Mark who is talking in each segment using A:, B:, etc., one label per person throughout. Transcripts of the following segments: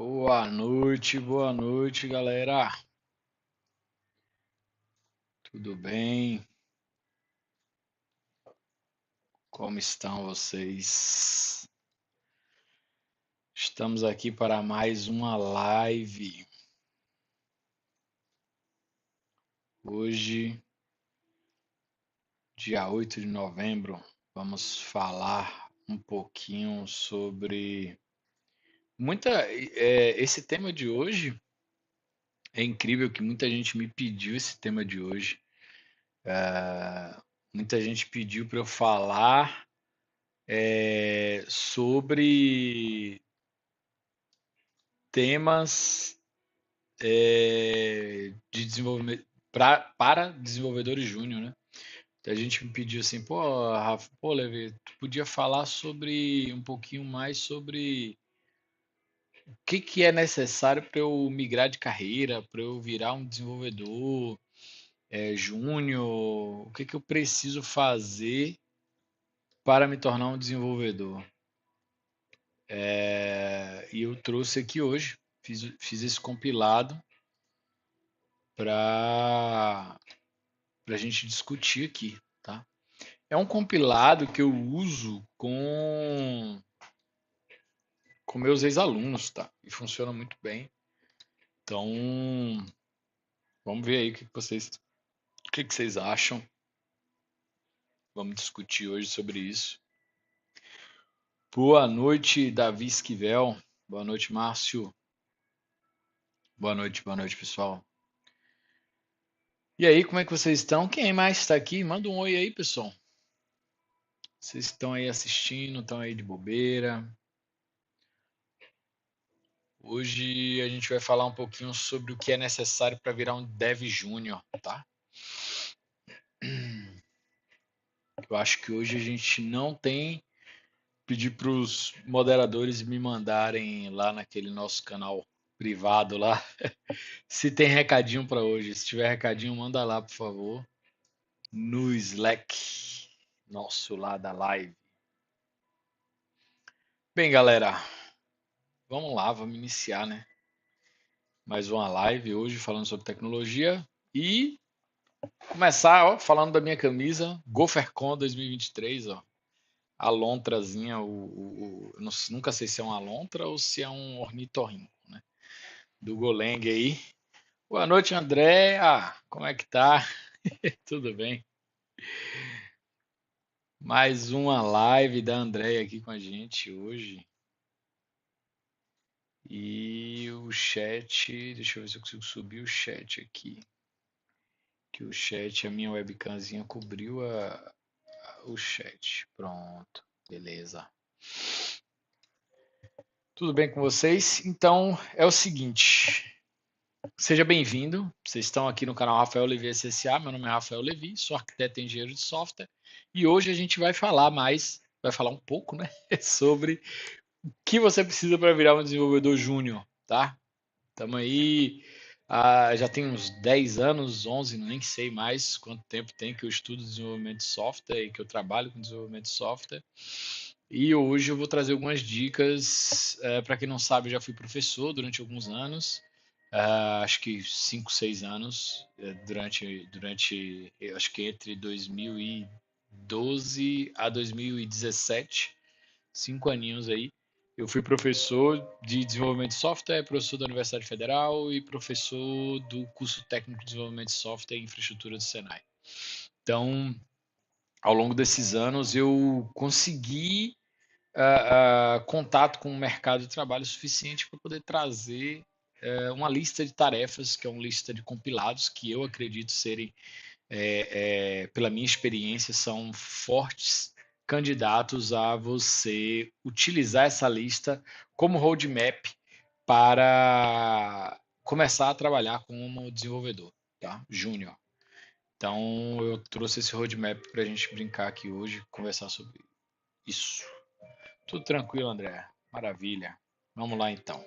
A: Boa noite, galera. Tudo bem? Como estão vocês? Estamos aqui para mais uma live. Hoje, dia 8 de novembro, vamos falar um pouquinho sobre esse tema de hoje. É incrível que muita gente me pediu esse tema de hoje. Muita gente pediu para eu falar sobre temas de desenvolvimento para desenvolvedores júnior, né? A gente me pediu assim, pô, Rafa, pô, Levi, tu podia falar sobre um pouquinho mais sobre o que que é necessário para eu migrar de carreira, para eu virar um desenvolvedor júnior, o que que eu preciso fazer para me tornar um desenvolvedor? E eu trouxe aqui hoje, fiz esse compilado para a gente discutir aqui, tá? É um compilado que eu uso com meus ex-alunos, tá? E funciona muito bem. Então, vamos ver aí o que vocês acham. Vamos discutir hoje sobre isso. Boa noite, Davi Esquivel. Boa noite, Márcio. Boa noite, pessoal. E aí, como é que vocês estão? Quem mais está aqui? Manda um oi aí, pessoal. Vocês estão aí assistindo, estão aí de bobeira. Hoje a gente vai falar um pouquinho sobre o que é necessário para virar um dev júnior, tá? Eu acho que hoje a gente não tem. Pedir para os moderadores me mandarem lá naquele nosso canal privado lá se tem recadinho para hoje. Se tiver recadinho, manda lá, por favor, no Slack nosso lá da live. Bem, galera, vamos lá, vamos iniciar, né? Mais uma live hoje falando sobre tecnologia e começar, ó, falando da minha camisa GopherCon 2023, ó. A lontrazinha, nunca sei se é uma lontra ou se é um ornitorrinco, né? Do Golang aí. Boa noite, André. Como é que tá? Tudo bem? Mais uma live da Andréia aqui com a gente hoje. E o chat, deixa eu ver se eu consigo subir o chat aqui. Que o chat, a minha webcamzinha cobriu o chat. Pronto, beleza. Tudo bem com vocês? Então, é o seguinte. Seja bem-vindo. Vocês estão aqui no canal Rafael Levi SSA. Meu nome é Rafael Levi, sou arquiteto e engenheiro de software. E hoje a gente vai falar um pouco, né, sobre o que você precisa para virar um desenvolvedor júnior, tá? Estamos aí, já tem uns 10 anos, 11, nem sei mais quanto tempo tem que eu estudo desenvolvimento de software e que eu trabalho com desenvolvimento de software. E hoje eu vou trazer algumas dicas. Para quem não sabe, eu já fui professor durante alguns anos. Acho que 5, 6 anos, durante acho que entre 2012 a 2017, 5 aninhos aí. Eu fui professor de desenvolvimento de software, professor da Universidade Federal e professor do curso técnico de desenvolvimento de software e infraestrutura do Senai. Então, ao longo desses anos, eu consegui contato com o mercado de trabalho suficiente para poder trazer uma lista de tarefas, que é uma lista de compilados, que eu acredito serem, pela minha experiência, são fortes candidatos a você utilizar essa lista como roadmap para começar a trabalhar como desenvolvedor, tá? Júnior. Então, eu trouxe esse roadmap para a gente brincar aqui hoje, conversar sobre isso. Tudo tranquilo, André. Maravilha. Vamos lá então.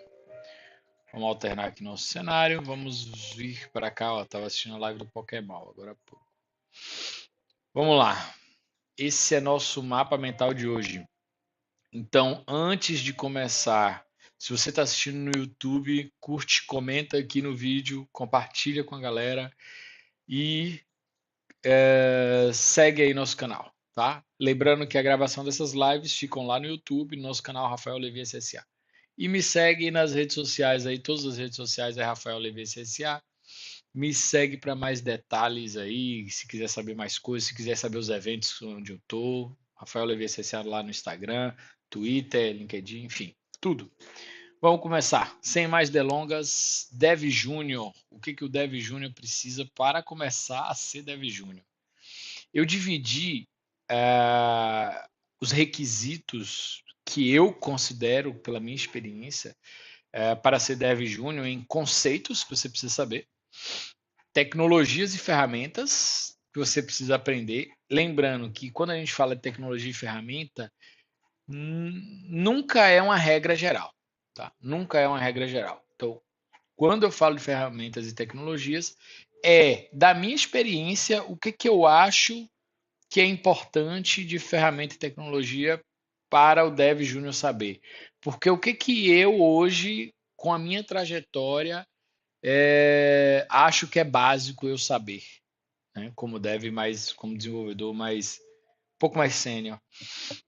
A: Vamos alternar aqui nosso cenário. Vamos vir para cá. Ó, estava assistindo a live do Pokémon agora há pouco. Vamos lá. Esse é nosso mapa mental de hoje. Então, antes de começar, Se você está assistindo no YouTube, curte, comenta aqui no vídeo, compartilha com a galera e segue aí nosso canal, tá? Lembrando que a gravação dessas lives ficam lá no YouTube, no nosso canal Rafael Levi SSA. E me segue nas redes sociais aí, todas as redes sociais é Rafael Levi SSA. Me segue para mais detalhes aí, se quiser saber mais coisas, se quiser saber os eventos onde eu tô, Rafael Levi SSA lá no Instagram, Twitter, LinkedIn, enfim, tudo. Vamos começar. Sem mais delongas, Dev Júnior. O que o Dev Júnior precisa para começar a ser Dev Júnior? Eu dividi os requisitos que eu considero, pela minha experiência, para ser Dev Júnior em conceitos que você precisa saber, tecnologias e ferramentas que você precisa aprender. Lembrando que quando a gente fala de tecnologia e ferramenta, nunca é uma regra geral, tá? Nunca é uma regra geral. Então, quando eu falo de ferramentas e tecnologias, da minha experiência, o que eu acho que é importante de ferramenta e tecnologia para o Dev Júnior saber. Porque o que eu hoje, com a minha trajetória, acho que é básico eu saber, né? Como Dev, mais como desenvolvedor, mais um pouco mais sênior.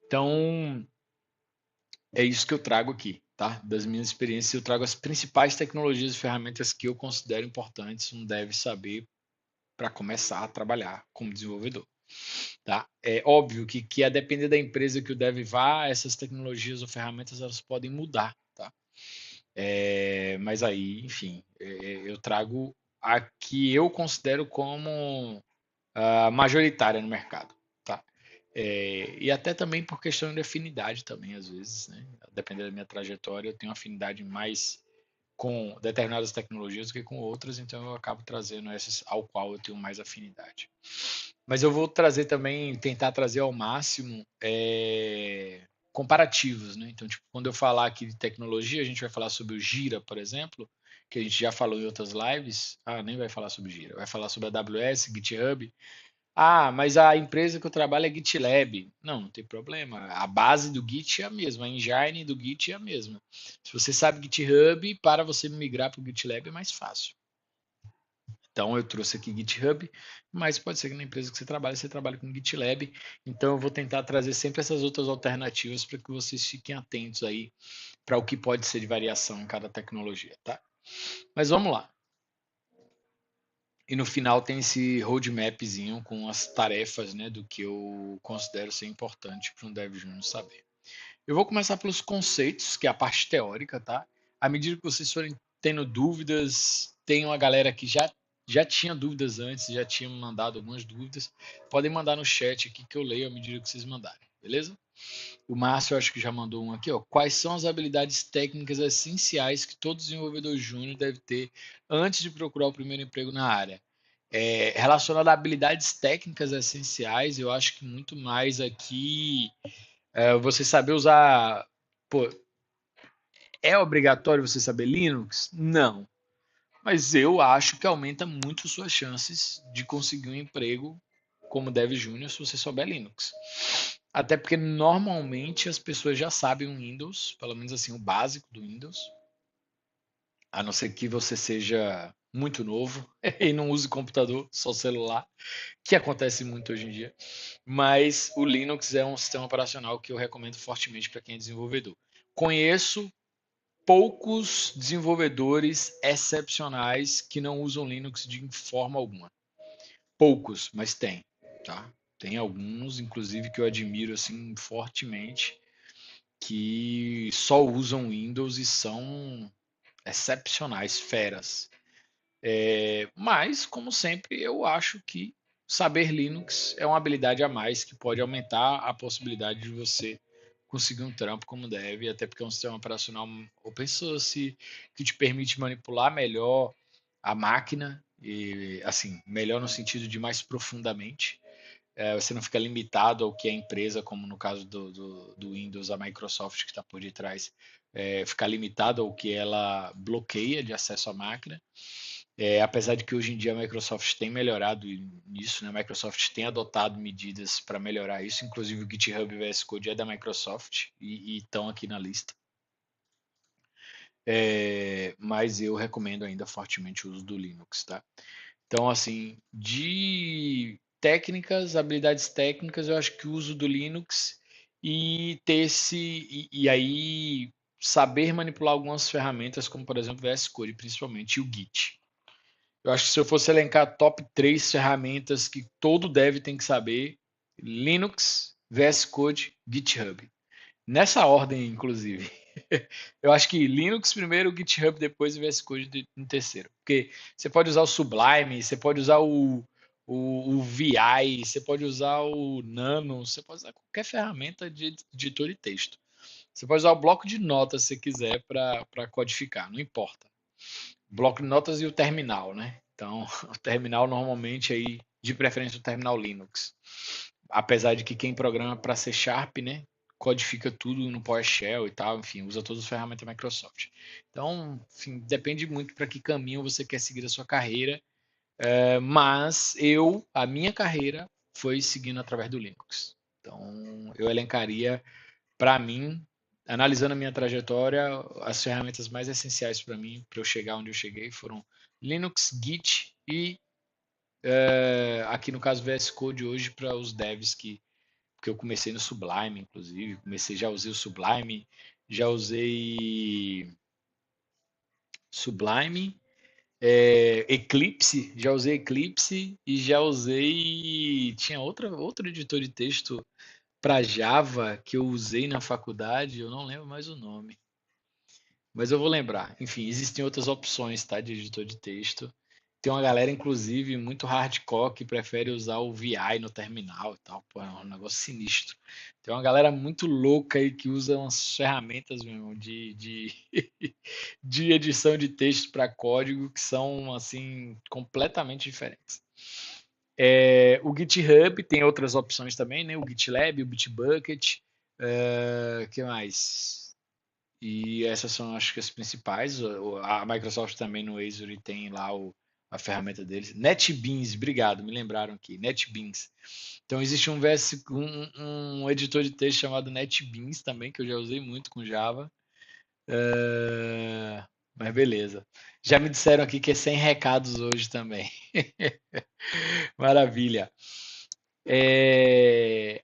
A: Então, é isso que eu trago aqui, tá? Das minhas experiências, eu trago as principais tecnologias e ferramentas que eu considero importantes um Dev saber para começar a trabalhar como desenvolvedor. Tá? É óbvio que a depender da empresa que o dev vá, essas tecnologias ou ferramentas elas podem mudar, tá? Mas aí, enfim, eu trago a que eu considero como majoritária no mercado, tá? E até também por questão de afinidade também, às vezes, né? Dependendo da minha trajetória, eu tenho afinidade mais com determinadas tecnologias do que com outras, então eu acabo trazendo essas ao qual eu tenho mais afinidade. Mas eu vou trazer também, tentar trazer ao máximo comparativos, né? Então, tipo, quando eu falar aqui de tecnologia, a gente vai falar sobre o Gira, por exemplo, que a gente já falou em outras lives. Nem vai falar sobre Gira, vai falar sobre a AWS, GitHub. Mas a empresa que eu trabalho é GitLab. Não, não tem problema. A base do Git é a mesma, a engine do Git é a mesma. Se você sabe GitHub, para você migrar para o GitLab é mais fácil. Então eu trouxe aqui GitHub, mas pode ser que na empresa que você trabalhe com GitLab. Então eu vou tentar trazer sempre essas outras alternativas para que vocês fiquem atentos aí para o que pode ser de variação em cada tecnologia, tá? Mas vamos lá. E no final tem esse roadmapzinho com as tarefas, né, do que eu considero ser importante para um Dev Júnior saber. Eu vou começar pelos conceitos, que é a parte teórica, tá? À medida que vocês forem tendo dúvidas, tem uma galera que já tinha dúvidas antes, já tinha mandado algumas dúvidas, podem mandar no chat aqui que eu leio à medida que vocês mandarem, beleza? O Márcio, eu acho que já mandou um aqui, ó. Quais são as habilidades técnicas essenciais que todo desenvolvedor júnior deve ter antes de procurar o primeiro emprego na área? Relacionado a habilidades técnicas essenciais, eu acho que muito mais aqui você saber usar. Pô, é obrigatório você saber Linux? Não. Mas eu acho que aumenta muito suas chances de conseguir um emprego como Dev Júnior se você souber Linux. Até porque normalmente as pessoas já sabem o Windows, pelo menos assim, o básico do Windows. A não ser que você seja muito novo e não use computador, só celular, que acontece muito hoje em dia. Mas o Linux é um sistema operacional que eu recomendo fortemente para quem é desenvolvedor. Conheço poucos desenvolvedores excepcionais que não usam Linux de forma alguma. Poucos, mas tem, tá? Tem alguns, inclusive, que eu admiro assim fortemente, que só usam Windows e são excepcionais, feras. Mas, como sempre, eu acho que saber Linux é uma habilidade a mais que pode aumentar a possibilidade de você conseguir um trampo como deve, até porque é um sistema operacional open source que te permite manipular melhor a máquina e assim melhor no sentido de mais profundamente. Você não fica limitado ao que a empresa, como no caso do Windows, a Microsoft que está por detrás, ficar limitado ao que ela bloqueia de acesso à máquina. Apesar de que hoje em dia a Microsoft tem melhorado nisso, né? A Microsoft tem adotado medidas para melhorar isso, inclusive o GitHub VS Code é da Microsoft e estão aqui na lista. mas eu recomendo ainda fortemente o uso do Linux, tá? Então, assim, de técnicas, habilidades técnicas, eu acho que o uso do Linux e ter e aí saber manipular algumas ferramentas, como por exemplo o VS Code, principalmente, e o Git. Eu acho que se eu fosse elencar top 3 ferramentas que todo dev tem que saber, Linux, VS Code, GitHub. Nessa ordem, inclusive. Eu acho que Linux primeiro, GitHub depois e VS Code em terceiro. Porque você pode usar o Sublime, você pode usar o VI, você pode usar o Nano, você pode usar qualquer ferramenta de editor de texto. Você pode usar o bloco de notas se você quiser para codificar, não importa. Bloco de notas e o terminal, né? Então, o terminal normalmente aí, de preferência o terminal Linux. Apesar de que quem programa para C Sharp, né, codifica tudo no PowerShell e tal, enfim, usa todas as ferramentas da Microsoft. Então, enfim, depende muito para que caminho você quer seguir a sua carreira, mas a minha carreira foi seguindo através do Linux. Então, eu elencaria, para mim, analisando a minha trajetória, as ferramentas mais essenciais para mim, para eu chegar onde eu cheguei, foram Linux, Git e, aqui no caso, VS Code hoje para os devs que eu comecei no Sublime, inclusive, já usei o Sublime, já usei Sublime, Eclipse, já usei Eclipse e já usei, tinha outro editor de texto para Java que eu usei na faculdade, eu não lembro mais o nome, mas eu vou lembrar. Enfim, existem outras opções, tá, de editor de texto. Tem uma galera, inclusive, muito hardcore que prefere usar o VI no terminal e tal. Pô, é um negócio sinistro. Tem uma galera muito louca aí que usa umas ferramentas mesmo de edição de texto para código que são, assim, completamente diferentes. O GitHub tem outras opções também, né? O GitLab, o Bitbucket. Que mais? E essas são, acho que, as principais. A Microsoft também no Azure tem lá a ferramenta deles. NetBeans, obrigado, me lembraram aqui. NetBeans. Então existe um editor de texto chamado NetBeans também, que eu já usei muito com Java. Mas beleza. Já me disseram aqui que é 100 recados hoje também. Maravilha.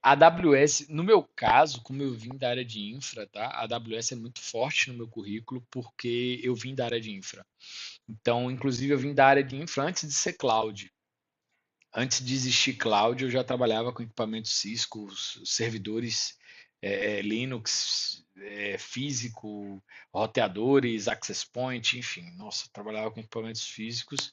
A: A AWS, no meu caso, como eu vim da área de infra, tá? A AWS é muito forte no meu currículo porque eu vim da área de infra. Então, inclusive, eu vim da área de infra antes de ser cloud. Antes de existir cloud, eu já trabalhava com equipamentos Cisco, servidores Linux, físico, roteadores, access point, enfim. Nossa, trabalhava com equipamentos físicos.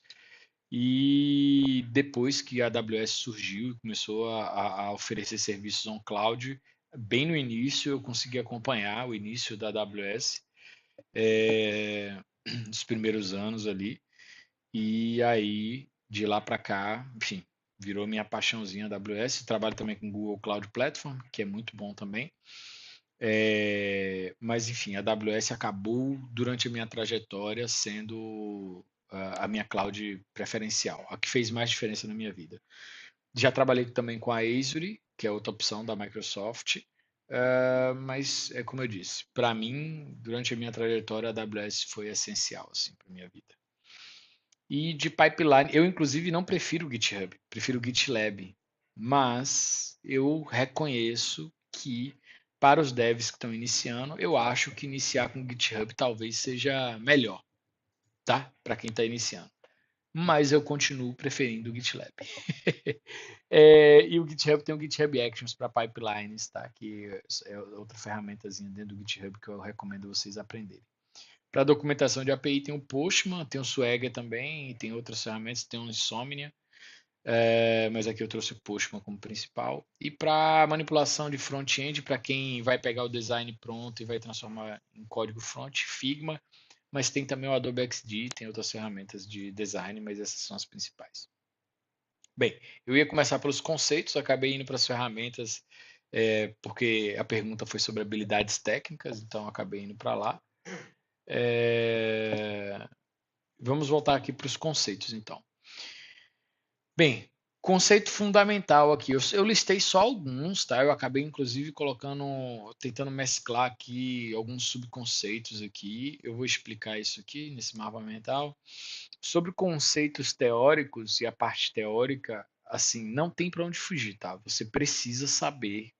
A: E depois que a AWS surgiu e começou a oferecer serviços on cloud, bem no início eu consegui acompanhar o início da AWS, nos primeiros anos ali, e aí de lá para cá, enfim, virou minha paixãozinha a AWS. Trabalho também com Google Cloud Platform, que é muito bom também. Mas enfim, a AWS acabou durante a minha trajetória sendo a minha cloud preferencial, a que fez mais diferença na minha vida. Já trabalhei também com a Azure, que é outra opção da Microsoft, mas é como eu disse, para mim, durante a minha trajetória, a AWS foi essencial assim, para minha vida. E de pipeline, eu inclusive não prefiro o GitHub, prefiro o GitLab, mas eu reconheço que para os devs que estão iniciando, eu acho que iniciar com o GitHub talvez seja melhor, tá? Para quem está iniciando. Mas eu continuo preferindo o GitLab. E o GitHub tem o GitHub Actions para pipelines, tá? Que é outra ferramentazinha dentro do GitHub que eu recomendo vocês aprenderem. Para documentação de API tem o Postman, tem o Swagger também, tem outras ferramentas, tem o Insomnia, mas aqui eu trouxe o Postman como principal. E para manipulação de front-end, para quem vai pegar o design pronto e vai transformar em código front, Figma, mas tem também o Adobe XD, tem outras ferramentas de design, mas essas são as principais. Bem, eu ia começar pelos conceitos, acabei indo para as ferramentas, porque a pergunta foi sobre habilidades técnicas, então acabei indo para lá. Vamos voltar aqui para os conceitos, então. Bem, Conceito fundamental aqui. Eu listei só alguns, tá? Eu acabei, inclusive, tentando mesclar aqui alguns subconceitos aqui. Eu vou explicar isso aqui nesse mapa mental. Sobre conceitos teóricos e a parte teórica, assim, não tem para onde fugir, tá? Você precisa saber.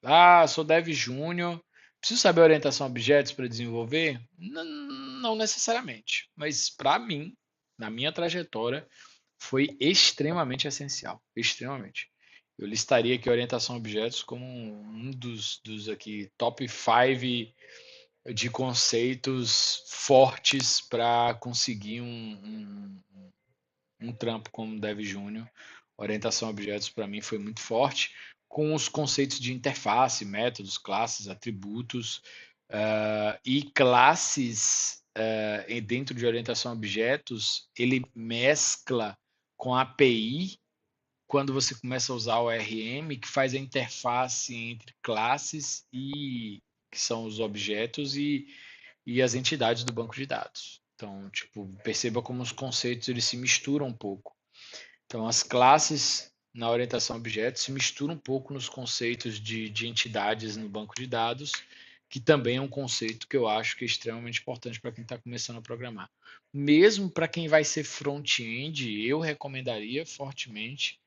A: Ah, sou Dev Júnior, preciso saber orientação a objetos para desenvolver? Não necessariamente, mas para mim, na minha trajetória, foi extremamente essencial, extremamente. Eu listaria aqui orientação a objetos como um dos aqui top 5 de conceitos fortes para conseguir um trampo como Dev Júnior. Orientação a objetos para mim foi muito forte, com os conceitos de interface, métodos, classes, atributos e classes dentro de orientação a objetos, ele mescla com a API quando você começa a usar o ORM, que faz a interface entre classes que são os objetos e as entidades do banco de dados. Então, tipo, perceba como os conceitos eles se misturam um pouco. Então, as classes na orientação a objetos se misturam um pouco nos conceitos de entidades no banco de dados, que também é um conceito que eu acho que é extremamente importante para quem está começando a programar. Mesmo para quem vai ser front-end, eu recomendaria fortemente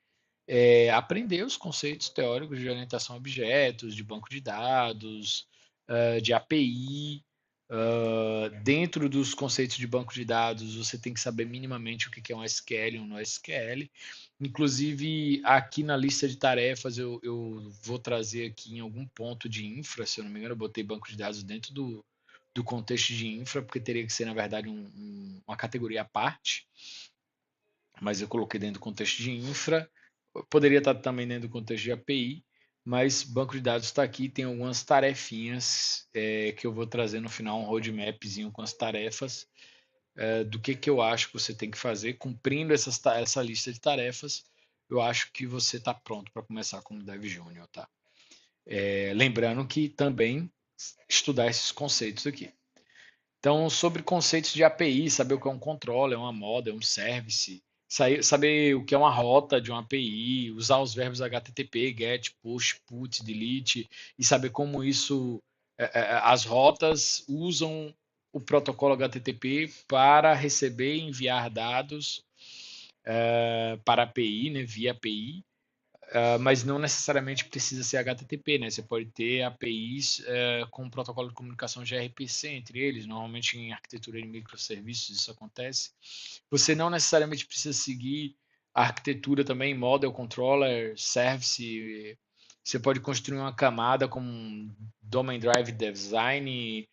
A: aprender os conceitos teóricos de orientação a objetos, de banco de dados, de API. Dentro dos conceitos de banco de dados, você tem que saber minimamente o que é um SQL e um NoSQL. Inclusive, aqui na lista de tarefas, eu vou trazer aqui em algum ponto de infra, se eu não me engano, eu botei banco de dados dentro do contexto de infra, porque teria que ser, na verdade, uma categoria à parte, mas eu coloquei dentro do contexto de infra. Poderia estar também dentro do contexto de API, mas banco de dados está aqui, tem algumas tarefinhas que eu vou trazer no final, um roadmapzinho com as tarefas do que eu acho que você tem que fazer. Cumprindo essa lista de tarefas, eu acho que você está pronto para começar como Dev Júnior, tá? Lembrando que também estudar esses conceitos aqui. Então, sobre conceitos de API, saber o que é um controller, uma model, um service, saber o que é uma rota de uma API, usar os verbos HTTP, get, push, put, delete, e saber como as rotas usam o protocolo HTTP para receber e enviar dados para a API, né, via API, mas não necessariamente precisa ser HTTP, né? Você pode ter APIs com protocolo de comunicação gRPC entre eles, normalmente em arquitetura de microserviços isso acontece. Você não necessariamente precisa seguir a arquitetura também, model, controller, service. Você pode construir uma camada com Domain Drive Design,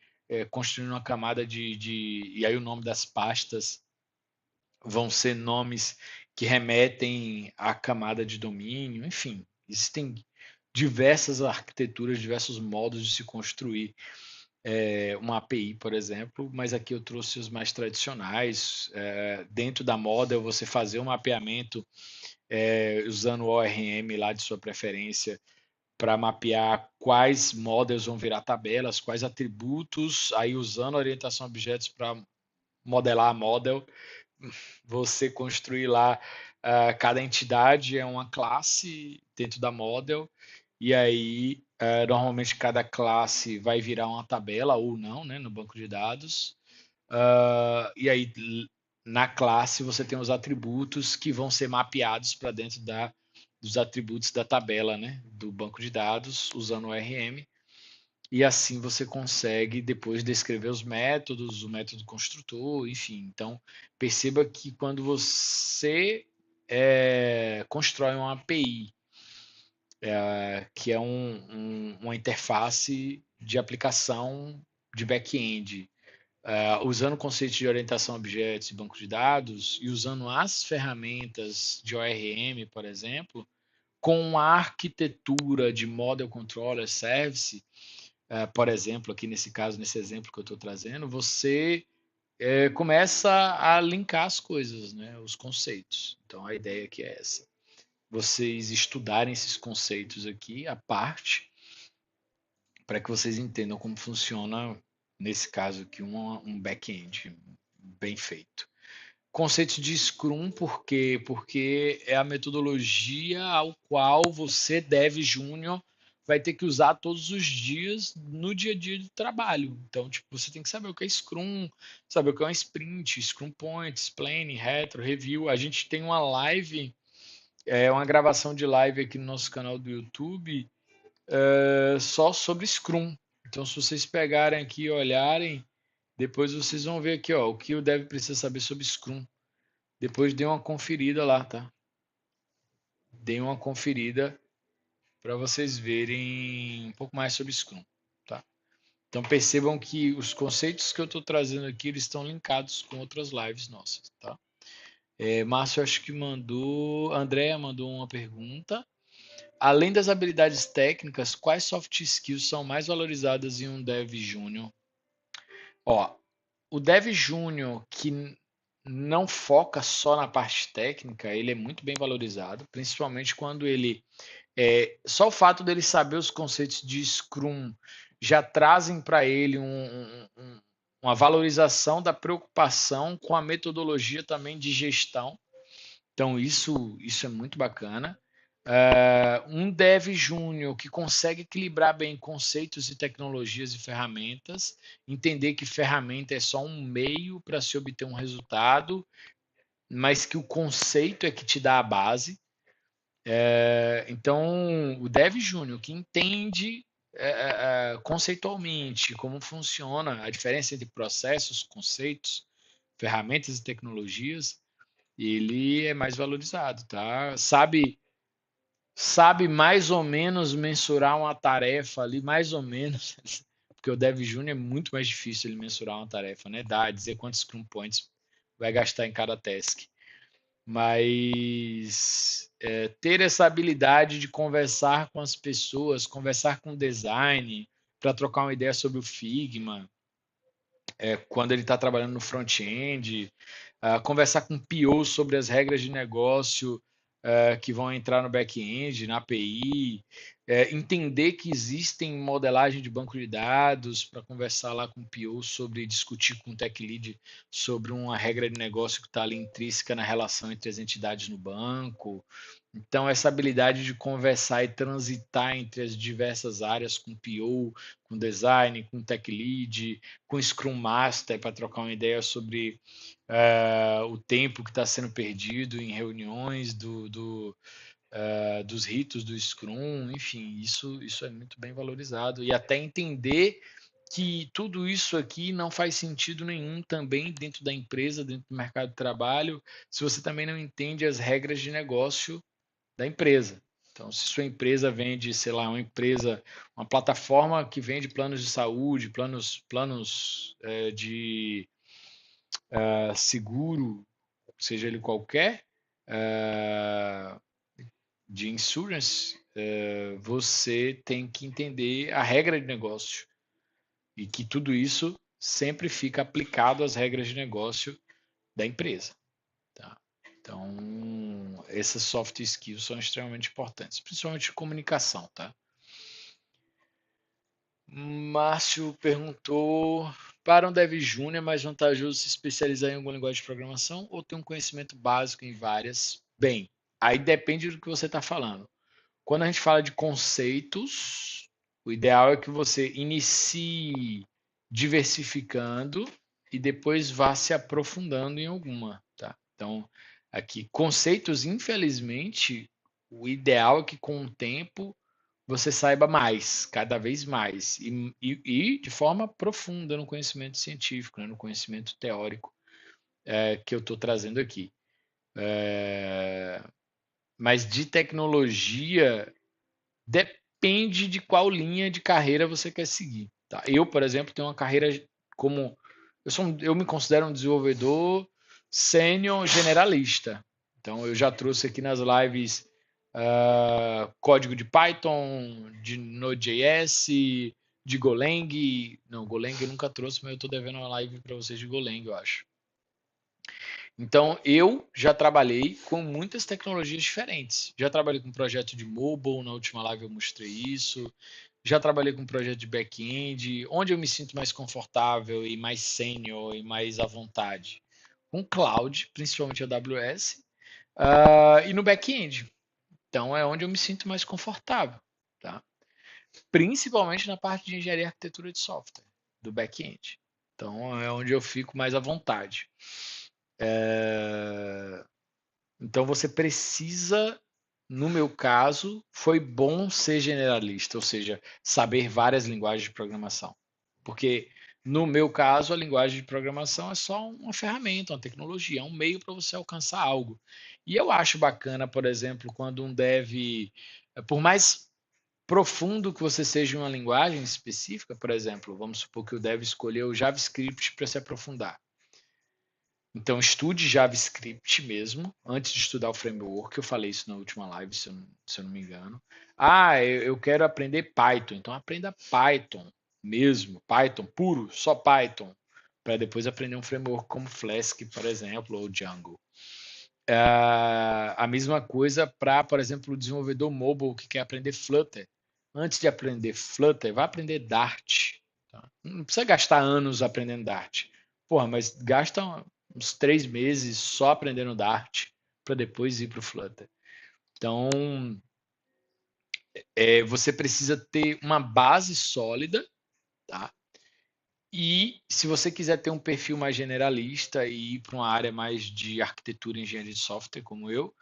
A: construir uma camada e aí o nome das pastas vão ser nomes que remetem à camada de domínio, enfim, existem diversas arquiteturas, diversos modos de se construir uma API, por exemplo, mas aqui eu trouxe os mais tradicionais. Dentro da model, você fazer um mapeamento usando o ORM lá de sua preferência para mapear quais models vão virar tabelas, quais atributos, aí usando a orientação a objetos para modelar a model, você construir lá cada entidade é uma classe dentro da model e aí normalmente cada classe vai virar uma tabela ou não, né, no banco de dados. E aí na classe você tem os atributos que vão ser mapeados para dentro dos atributos da tabela, né, do banco de dados usando o ORM. E assim você consegue depois descrever os métodos, o método construtor, enfim. Então, perceba que quando você constrói uma API, que é uma interface de aplicação de back-end, usando conceitos de orientação a objetos e banco de dados, e usando as ferramentas de ORM, por exemplo, com a arquitetura de Model Controller Service, por exemplo, aqui nesse caso, nesse exemplo que eu estou trazendo, você começa a linkar as coisas, né, os conceitos. Então, a ideia aqui é essa. Vocês estudarem esses conceitos aqui, à parte, para que vocês entendam como funciona, nesse caso aqui, um back-end bem feito. conceitos de Scrum, por quê? Porque é a metodologia ao qual você, Dev Júnior, vai ter que usar todos os dias no dia a dia de trabalho. Então, tipo, você tem que saber o que é Scrum, saber o que é um Sprint, Scrum Points, Planning, Retro, Review. A gente tem uma live, uma gravação de live aqui no nosso canal do YouTube, só sobre Scrum. Então, se vocês pegarem aqui e olharem, depois vocês vão ver aqui, ó, o que o Dev precisa saber sobre Scrum. Depois dê uma conferida lá, tá? Dê uma conferida para vocês verem um pouco mais sobre Scrum, tá? Então percebam que os conceitos que eu estou trazendo aqui, eles estão linkados com outras lives nossas, tá? Márcio, acho que mandou, Andréa mandou uma pergunta. Além das habilidades técnicas, quais soft skills são mais valorizadas em um Dev Júnior? Ó, o Dev Júnior que não foca só na parte técnica, ele é muito bem valorizado, principalmente quando ele só o fato dele saber os conceitos de Scrum já trazem para ele uma valorização da preocupação com a metodologia também de gestão. Então, isso é muito bacana. Um Dev Júnior que consegue equilibrar bem conceitos e tecnologias e ferramentas, entender que ferramenta é só um meio para se obter um resultado, mas que o conceito é que te dá a base. Então, o Dev Júnior que entende conceitualmente como funciona a diferença entre processos, conceitos, ferramentas e tecnologias, ele é mais valorizado, tá? Sabe mais ou menos mensurar uma tarefa ali, mais ou menos, porque o Dev Júnior é muito mais difícil ele mensurar uma tarefa, né? Dizer quantos Scrum Points vai gastar em cada task. Mas ter essa habilidade de conversar com as pessoas, conversar com o design, para trocar uma ideia sobre o Figma, quando ele está trabalhando no front-end, conversar com o PO sobre as regras de negócio que vão entrar no back-end, na API, entender que existem modelagem de banco de dados para conversar lá com o PO sobre discutir com o tech lead sobre uma regra de negócio que está ali intrínseca na relação entre as entidades no banco. Então, essa habilidade de conversar e transitar entre as diversas áreas com PO, com design, com tech lead, com Scrum Master para trocar uma ideia sobre o tempo que está sendo perdido em reuniões dos ritos do Scrum, enfim, isso é muito bem valorizado. E até entender que tudo isso aqui não faz sentido nenhum também dentro da empresa, dentro do mercado de trabalho, se você também não entende as regras de negócio da empresa. Então, se sua empresa vende, sei lá, uma plataforma que vende planos de saúde, planos de seguro, seja ele qualquer, de insurance, você tem que entender a regra de negócio e que tudo isso sempre fica aplicado às regras de negócio da empresa. Tá? Então, essas soft skills são extremamente importantes, principalmente comunicação, tá? Márcio perguntou: para um Dev Júnior é mais vantajoso se especializar em alguma linguagem de programação ou ter um conhecimento básico em várias? Bem, aí depende do que você está falando. Quando a gente fala de conceitos, o ideal é que você inicie diversificando e depois vá se aprofundando em alguma, tá? Então, aqui, conceitos, infelizmente, o ideal é que com o tempo você saiba mais, cada vez mais, e de forma profunda no conhecimento científico, né, no conhecimento teórico que eu estou trazendo aqui. Mas de tecnologia, depende de qual linha de carreira você quer seguir. Tá? Eu, por exemplo, tenho uma carreira como. Eu me considero um desenvolvedor sênior generalista. Então, eu já trouxe aqui nas lives código de Python, de Node.js, de Golang. Não, Golang eu nunca trouxe, mas eu estou devendo uma live para vocês de Golang, eu acho. Então, eu já trabalhei com muitas tecnologias diferentes. Já trabalhei com projeto de mobile, na última live eu mostrei isso. Já trabalhei com projeto de back-end, onde eu me sinto mais confortável e mais sênior e mais à vontade. com cloud, principalmente AWS, e no back-end. Então é onde eu me sinto mais confortável, tá? Principalmente na parte de engenharia e arquitetura de software, do back-end. Então é onde eu fico mais à vontade. Então você precisa, no meu caso, foi bom ser generalista, ou seja, saber várias linguagens de programação. Porque no meu caso, a linguagem de programação é só uma ferramenta, uma tecnologia, é um meio para você alcançar algo. E eu acho bacana, por exemplo, quando um dev, por mais profundo que você seja em uma linguagem específica, por exemplo, vamos supor que o dev escolheu o JavaScript para se aprofundar. Então, estude JavaScript mesmo, antes de estudar o framework. Eu falei isso na última live, se eu não me engano. Eu quero aprender Python. Então, aprenda Python mesmo, Python puro, só Python, para depois aprender um framework como Flask, por exemplo, ou Django. A mesma coisa para, por exemplo, o desenvolvedor mobile que quer aprender Flutter. Antes de aprender Flutter, vá aprender Dart. Tá? Não precisa gastar anos aprendendo Dart. Porra, mas gasta uns 3 meses só aprendendo Dart para depois ir para o Flutter. Então, você precisa ter uma base sólida, tá? E se você quiser ter um perfil mais generalista e ir para uma área mais de arquitetura e engenharia de software, como eu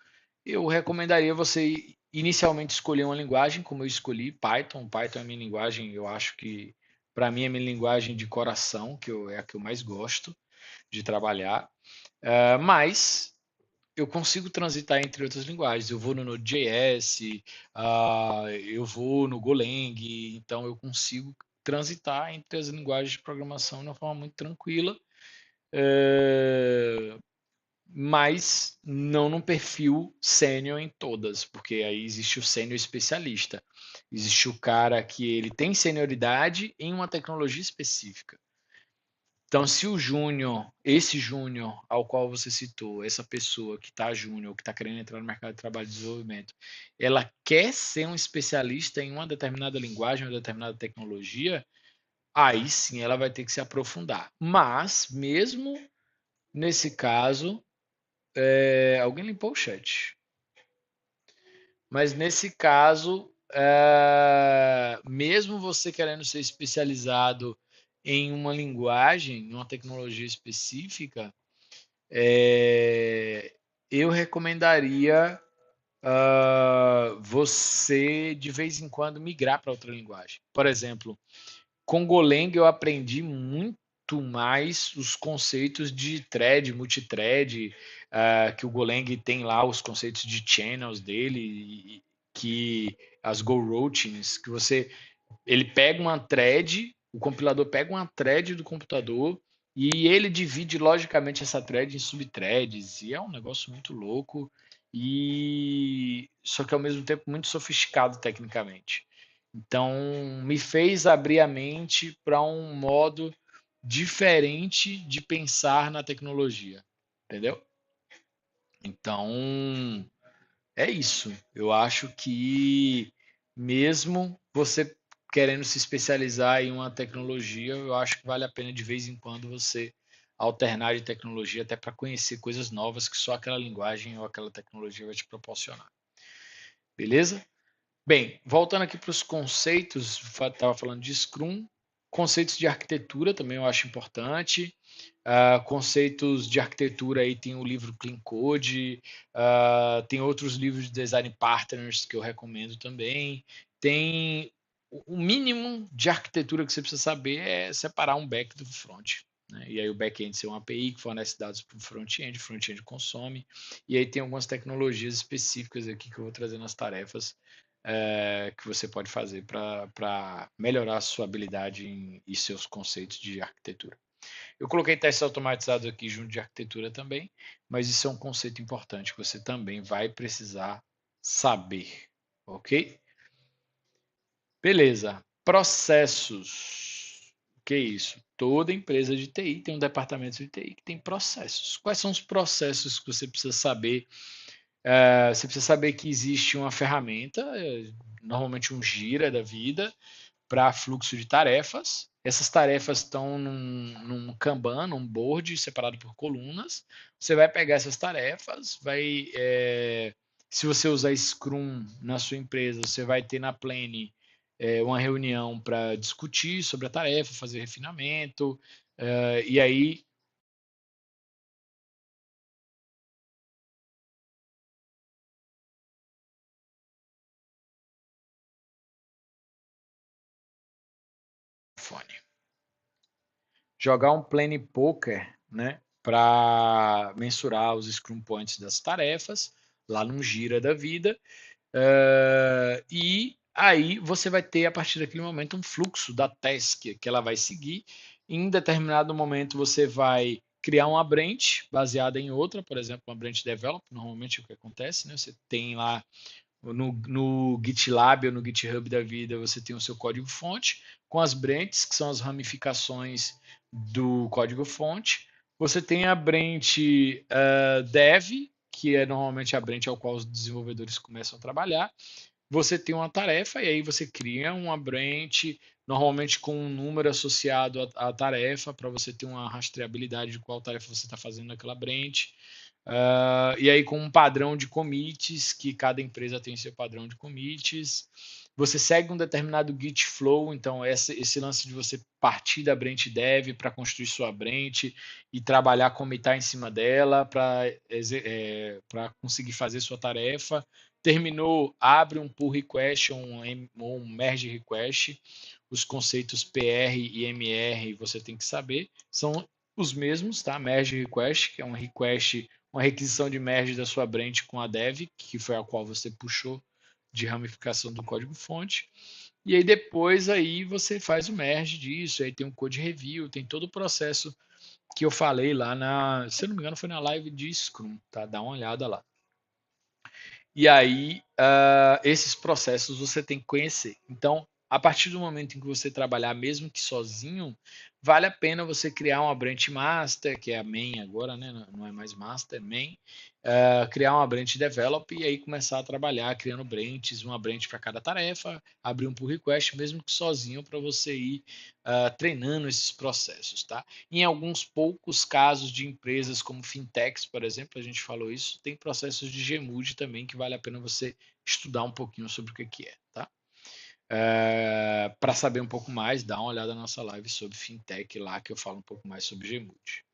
A: recomendaria você inicialmente escolher uma linguagem, como eu escolhi, Python. Python é a minha linguagem, eu acho que, para mim, é a minha linguagem de coração, é a que eu mais gosto de trabalhar. Mas eu consigo transitar entre outras linguagens. Eu vou no Node.js, eu vou no Golang, então eu consigo transitar entre as linguagens de programação de uma forma muito tranquila. Mas não num perfil sênior em todas, porque aí existe o sênior especialista. Existe o cara que ele tem senioridade em uma tecnologia específica. Então, se o júnior, esse júnior ao qual você citou, essa pessoa que está júnior, que está querendo entrar no mercado de trabalho e desenvolvimento, ela quer ser um especialista em uma determinada linguagem, uma determinada tecnologia, aí sim ela vai ter que se aprofundar. Mas, mesmo nesse caso, alguém limpou o chat. Mas nesse caso, mesmo você querendo ser especializado em uma linguagem, em uma tecnologia específica, eu recomendaria você de vez em quando migrar para outra linguagem. Por exemplo, com Golang eu aprendi muito mais os conceitos de thread, multithread, que o Golang tem lá os conceitos de channels dele, que as Go routines, que ele pega uma thread, o compilador pega uma thread do computador e ele divide logicamente essa thread em subthreads, e é um negócio muito louco, e só que ao mesmo tempo muito sofisticado tecnicamente. Então, me fez abrir a mente para um modo diferente de pensar na tecnologia, entendeu? Então, é isso. Eu acho que mesmo você querendo se especializar em uma tecnologia, eu acho que vale a pena de vez em quando você alternar de tecnologia até para conhecer coisas novas que só aquela linguagem ou aquela tecnologia vai te proporcionar. Beleza? Bem, voltando aqui para os conceitos, estava falando de Scrum, conceitos de arquitetura também eu acho importante. Conceitos de arquitetura aí tem o livro Clean Code, tem outros livros de design partners que eu recomendo também. Tem o mínimo de arquitetura que você precisa saber é separar um back do front. Né? E aí o back-end ser uma API que fornece dados para o front-end, o front-end consome. E aí tem algumas tecnologias específicas aqui que eu vou trazer nas tarefas que você pode fazer para melhorar a sua habilidade e seus conceitos de arquitetura. Eu coloquei testes automatizados aqui junto de arquitetura também, mas isso é um conceito importante que você também vai precisar saber, ok? Beleza. Processos. O que é isso? Toda empresa de TI tem um departamento de TI que tem processos. Quais são os processos que você precisa saber? Você precisa saber que existe uma ferramenta, normalmente um Gira da vida, para fluxo de tarefas, essas tarefas estão num Kanban, num board separado por colunas. Você vai pegar essas tarefas, se você usar Scrum na sua empresa, você vai ter na Plane uma reunião para discutir sobre a tarefa, fazer refinamento, e aí fone. Jogar um Plane Poker, né, para mensurar os Scrum Points das tarefas, lá num Gira da vida, e aí você vai ter, a partir daquele momento, um fluxo da task que ela vai seguir. Em determinado momento, você vai criar uma branch baseada em outra, por exemplo, uma branch develop, normalmente é o que acontece, né? Você tem lá no GitLab ou no GitHub da vida, você tem o seu código-fonte com as branches, que são as ramificações do código-fonte. Você tem a branch dev, que é normalmente a branch ao qual os desenvolvedores começam a trabalhar. Você tem uma tarefa e aí você cria uma branch, normalmente com um número associado à tarefa, para você ter uma rastreabilidade de qual tarefa você está fazendo naquela branch. E aí com um padrão de commits, que cada empresa tem seu padrão de commits. Você segue um determinado Git flow, então esse lance de você partir da branch dev para construir sua branch e trabalhar, commitar em cima dela para conseguir fazer sua tarefa. Terminou, abre um pull request ou um merge request. Os conceitos PR e MR você tem que saber. São os mesmos, tá? Merge request, que é um request, uma requisição de merge da sua branch com a dev, que foi a qual você puxou de ramificação do código-fonte. E aí depois aí você faz o merge disso, aí tem um code review, tem todo o processo que eu falei lá se eu não me engano, foi na live de Scrum, tá? Dá uma olhada lá. E aí, esses processos você tem que conhecer. Então, a partir do momento em que você trabalhar, mesmo que sozinho, vale a pena você criar uma branch master, que é a main agora, né? Não é mais master, é main. Criar uma branch develop e aí começar a trabalhar criando branches, uma branch para cada tarefa, abrir um pull request, mesmo que sozinho, para você ir treinando esses processos, tá? Em alguns poucos casos de empresas como fintechs, por exemplo, a gente falou isso, tem processos de Gmood também que vale a pena você estudar um pouquinho sobre o que é, tá? Para saber um pouco mais, dá uma olhada na nossa live sobre fintech lá, que eu falo um pouco mais sobre Gmood.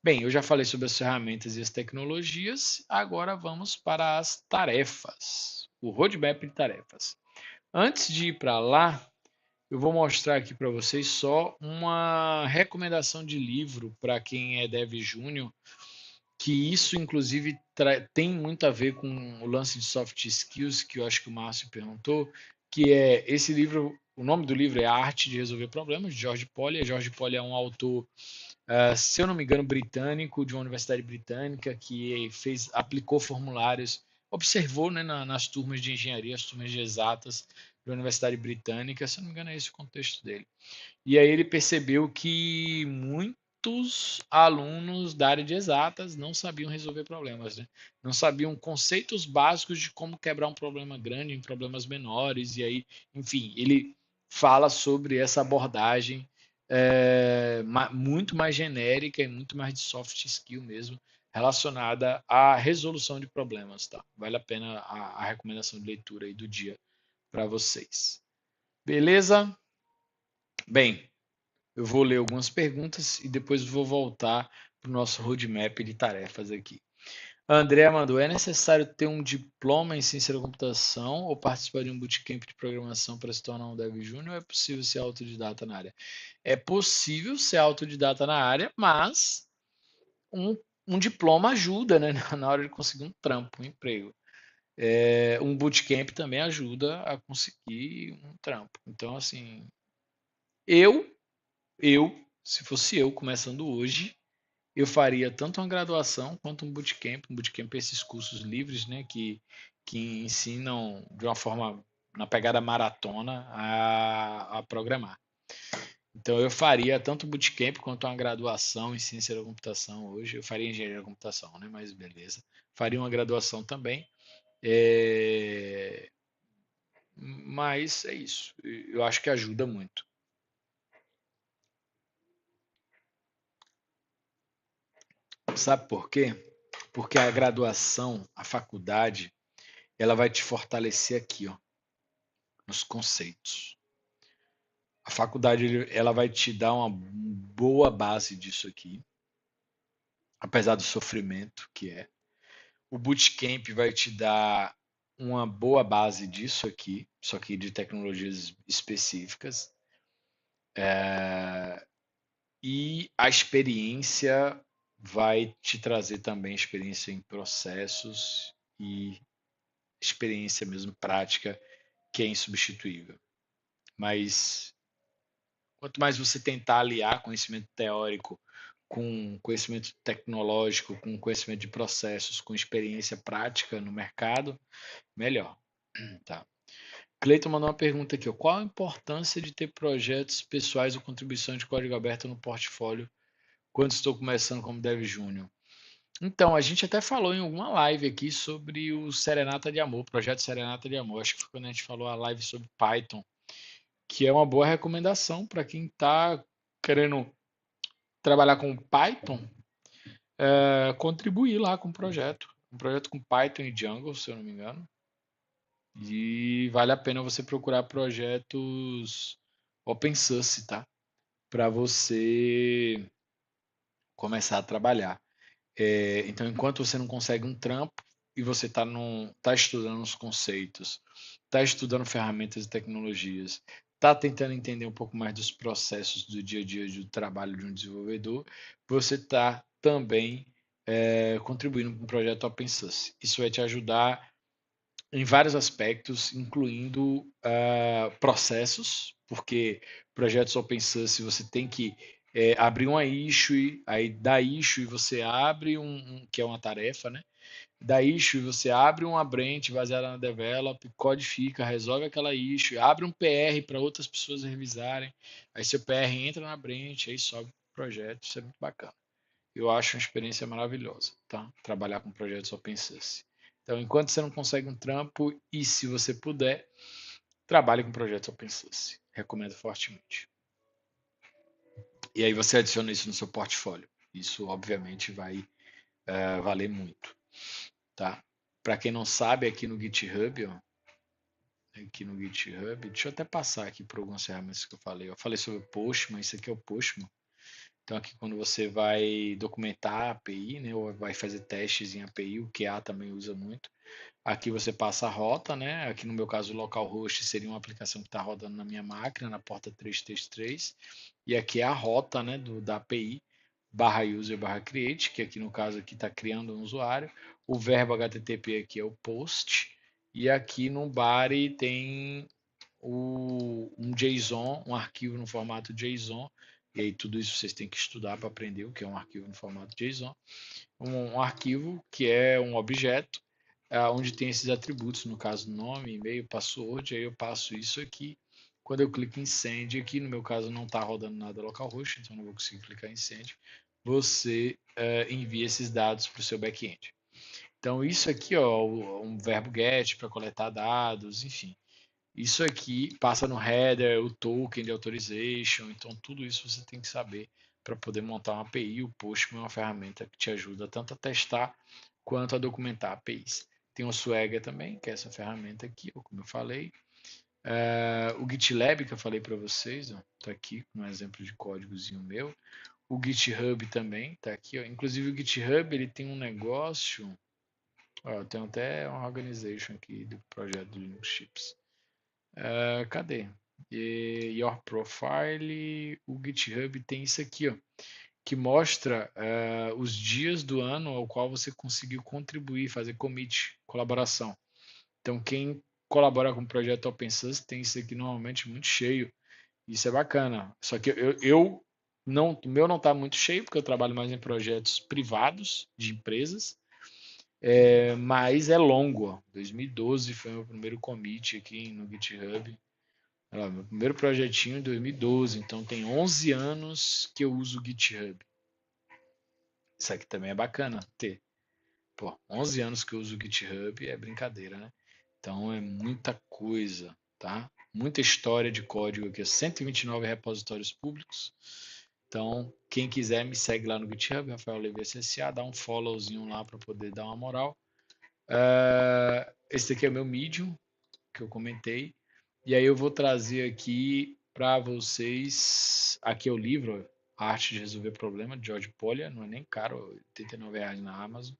A: Bem, eu já falei sobre as ferramentas e as tecnologias, agora vamos para as tarefas, o roadmap de tarefas. Antes de ir para lá, eu vou mostrar aqui para vocês só uma recomendação de livro para quem é dev júnior, que isso inclusive tem muito a ver com o lance de soft skills que eu acho que o Márcio perguntou, que é esse livro, o nome do livro é A Arte de Resolver Problemas, de George Polly. George Polly é um autor, se eu não me engano, britânico, de uma universidade britânica, que aplicou formulários, observou, né, nas turmas de engenharia, as turmas de exatas da universidade britânica, se eu não me engano é esse o contexto dele. E aí ele percebeu que muitos alunos da área de exatas não sabiam resolver problemas, né? Não sabiam conceitos básicos de como quebrar um problema grande em problemas menores. E aí, enfim, ele fala sobre essa abordagem muito mais genérica e muito mais de soft skill mesmo, relacionada à resolução de problemas, tá? Vale a pena a recomendação de leitura aí do dia para vocês. Beleza? Bem, eu vou ler algumas perguntas e depois vou voltar para o nosso roadmap de tarefas aqui. André mandou: é necessário ter um diploma em ciência da computação ou participar de um bootcamp de programação para se tornar um dev júnior, ou é possível ser autodidata na área? É possível ser autodidata na área, mas um diploma ajuda, né, na hora de conseguir um trampo, um emprego. Um bootcamp também ajuda a conseguir um trampo. Então, assim, eu, se fosse eu começando hoje, eu faria tanto uma graduação quanto um bootcamp. Um bootcamp é esses cursos livres, né, que ensinam de uma forma, na pegada maratona, a programar. Então eu faria tanto bootcamp quanto uma graduação em ciência da computação hoje. Eu faria engenharia da computação, né, mas beleza. Faria uma graduação também. Mas é isso. Eu acho que ajuda muito. Sabe por quê? Porque a graduação, a faculdade, ela vai te fortalecer aqui, ó, nos conceitos. A faculdade, ela vai te dar uma boa base disso aqui, apesar do sofrimento que é. O bootcamp vai te dar uma boa base disso aqui, só que de tecnologias específicas. E a experiência vai te trazer também experiência em processos e experiência mesmo prática, que é insubstituível. Mas quanto mais você tentar aliar conhecimento teórico com conhecimento tecnológico, com conhecimento de processos, com experiência prática no mercado, melhor. Tá. Cleiton mandou uma pergunta aqui. Ó. Qual a importância de ter projetos pessoais ou contribuição de código aberto no portfólio quando estou começando como Dev Júnior? Então, a gente até falou em alguma live aqui sobre o Serenata de Amor, projeto Serenata de Amor. Acho que foi quando a gente falou a live sobre Python, que é uma boa recomendação para quem está querendo trabalhar com Python, contribuir lá com o projeto. Um projeto com Python e Django, se eu não me engano. E vale a pena você procurar projetos open source, tá? Para você começar a trabalhar. Então, enquanto você não consegue um trampo e você tá estudando os conceitos, está estudando ferramentas e tecnologias, está tentando entender um pouco mais dos processos do dia a dia do trabalho de um desenvolvedor, você está também contribuindo com um projeto open source. Isso vai te ajudar em vários aspectos, incluindo processos, porque projetos open source você tem que abrir uma issue, aí da issue você abre que é uma tarefa, né? Da issue você abre uma branch baseada na develop, codifica, resolve aquela issue, abre um PR para outras pessoas revisarem, aí seu PR entra na branch, aí sobe o projeto, isso é muito bacana. Eu acho uma experiência maravilhosa, tá? Trabalhar com projetos open source. Então, enquanto você não consegue um trampo e se você puder, trabalhe com projetos open source. Recomendo fortemente. E aí você adiciona isso no seu portfólio. Isso, obviamente, vai valer muito, tá? Para quem não sabe, aqui no GitHub, ó, deixa eu até passar aqui por algumas ferramentas que eu falei. Eu falei sobre o Postman, isso aqui é o Postman. Então, aqui quando você vai documentar a API, né, ou vai fazer testes em API, o QA também usa muito. Aqui você passa a rota, né? Aqui no meu caso, o localhost seria uma aplicação que está rodando na minha máquina, na porta 333. E aqui é a rota, né, da API, /user/create, que aqui no caso aqui está criando um usuário. O verbo HTTP aqui é o post. E aqui no body tem um JSON, um arquivo no formato JSON. E aí tudo isso vocês têm que estudar para aprender o que é um arquivo no formato JSON. Um arquivo que é um objeto onde tem esses atributos, no caso nome, e-mail, password, aí eu passo isso aqui. Quando eu clico em send aqui, no meu caso não está rodando nada localhost, então não vou conseguir clicar em send, você envia esses dados para o seu back-end. Então isso aqui, ó, um verbo get para coletar dados, enfim. Isso aqui passa no header, o token de authorization, então tudo isso você tem que saber para poder montar uma API. O Postman é uma ferramenta que te ajuda tanto a testar quanto a documentar APIs. Tem o Swagger também, que é essa ferramenta aqui, como eu falei. O GitLab que eu falei para vocês, está aqui um exemplo de códigozinho meu. O GitHub também está aqui. Ó. Inclusive o GitHub ele tem um negócio. Ó, tem até uma organization aqui do projeto do Linux Chips. Cadê? Your Profile, o GitHub tem isso aqui, ó, que mostra os dias do ano ao qual você conseguiu contribuir, fazer commit, colaboração. Então, quem colabora com o projeto Open Source tem isso aqui normalmente muito cheio. Isso é bacana. Só que o meu não está muito cheio, porque eu trabalho mais em projetos privados de empresas. Mas é longo. Ó. 2012 foi o meu primeiro commit aqui no GitHub. Meu primeiro projetinho em 2012, então tem 11 anos que eu uso o GitHub. Isso aqui também é bacana ter. Pô, 11 anos que eu uso o GitHub é brincadeira, né? Então é muita coisa, tá? Muita história de código aqui, 129 repositórios públicos. Então, quem quiser me segue lá no GitHub, Rafael Levi SSA, dá um followzinho lá para poder dar uma moral. Esse aqui é meu Medium, que eu comentei. E aí eu vou trazer aqui para vocês, aqui é o livro, A Arte de Resolver Problema, de George Polya, não é nem caro, R$ 89 na Amazon.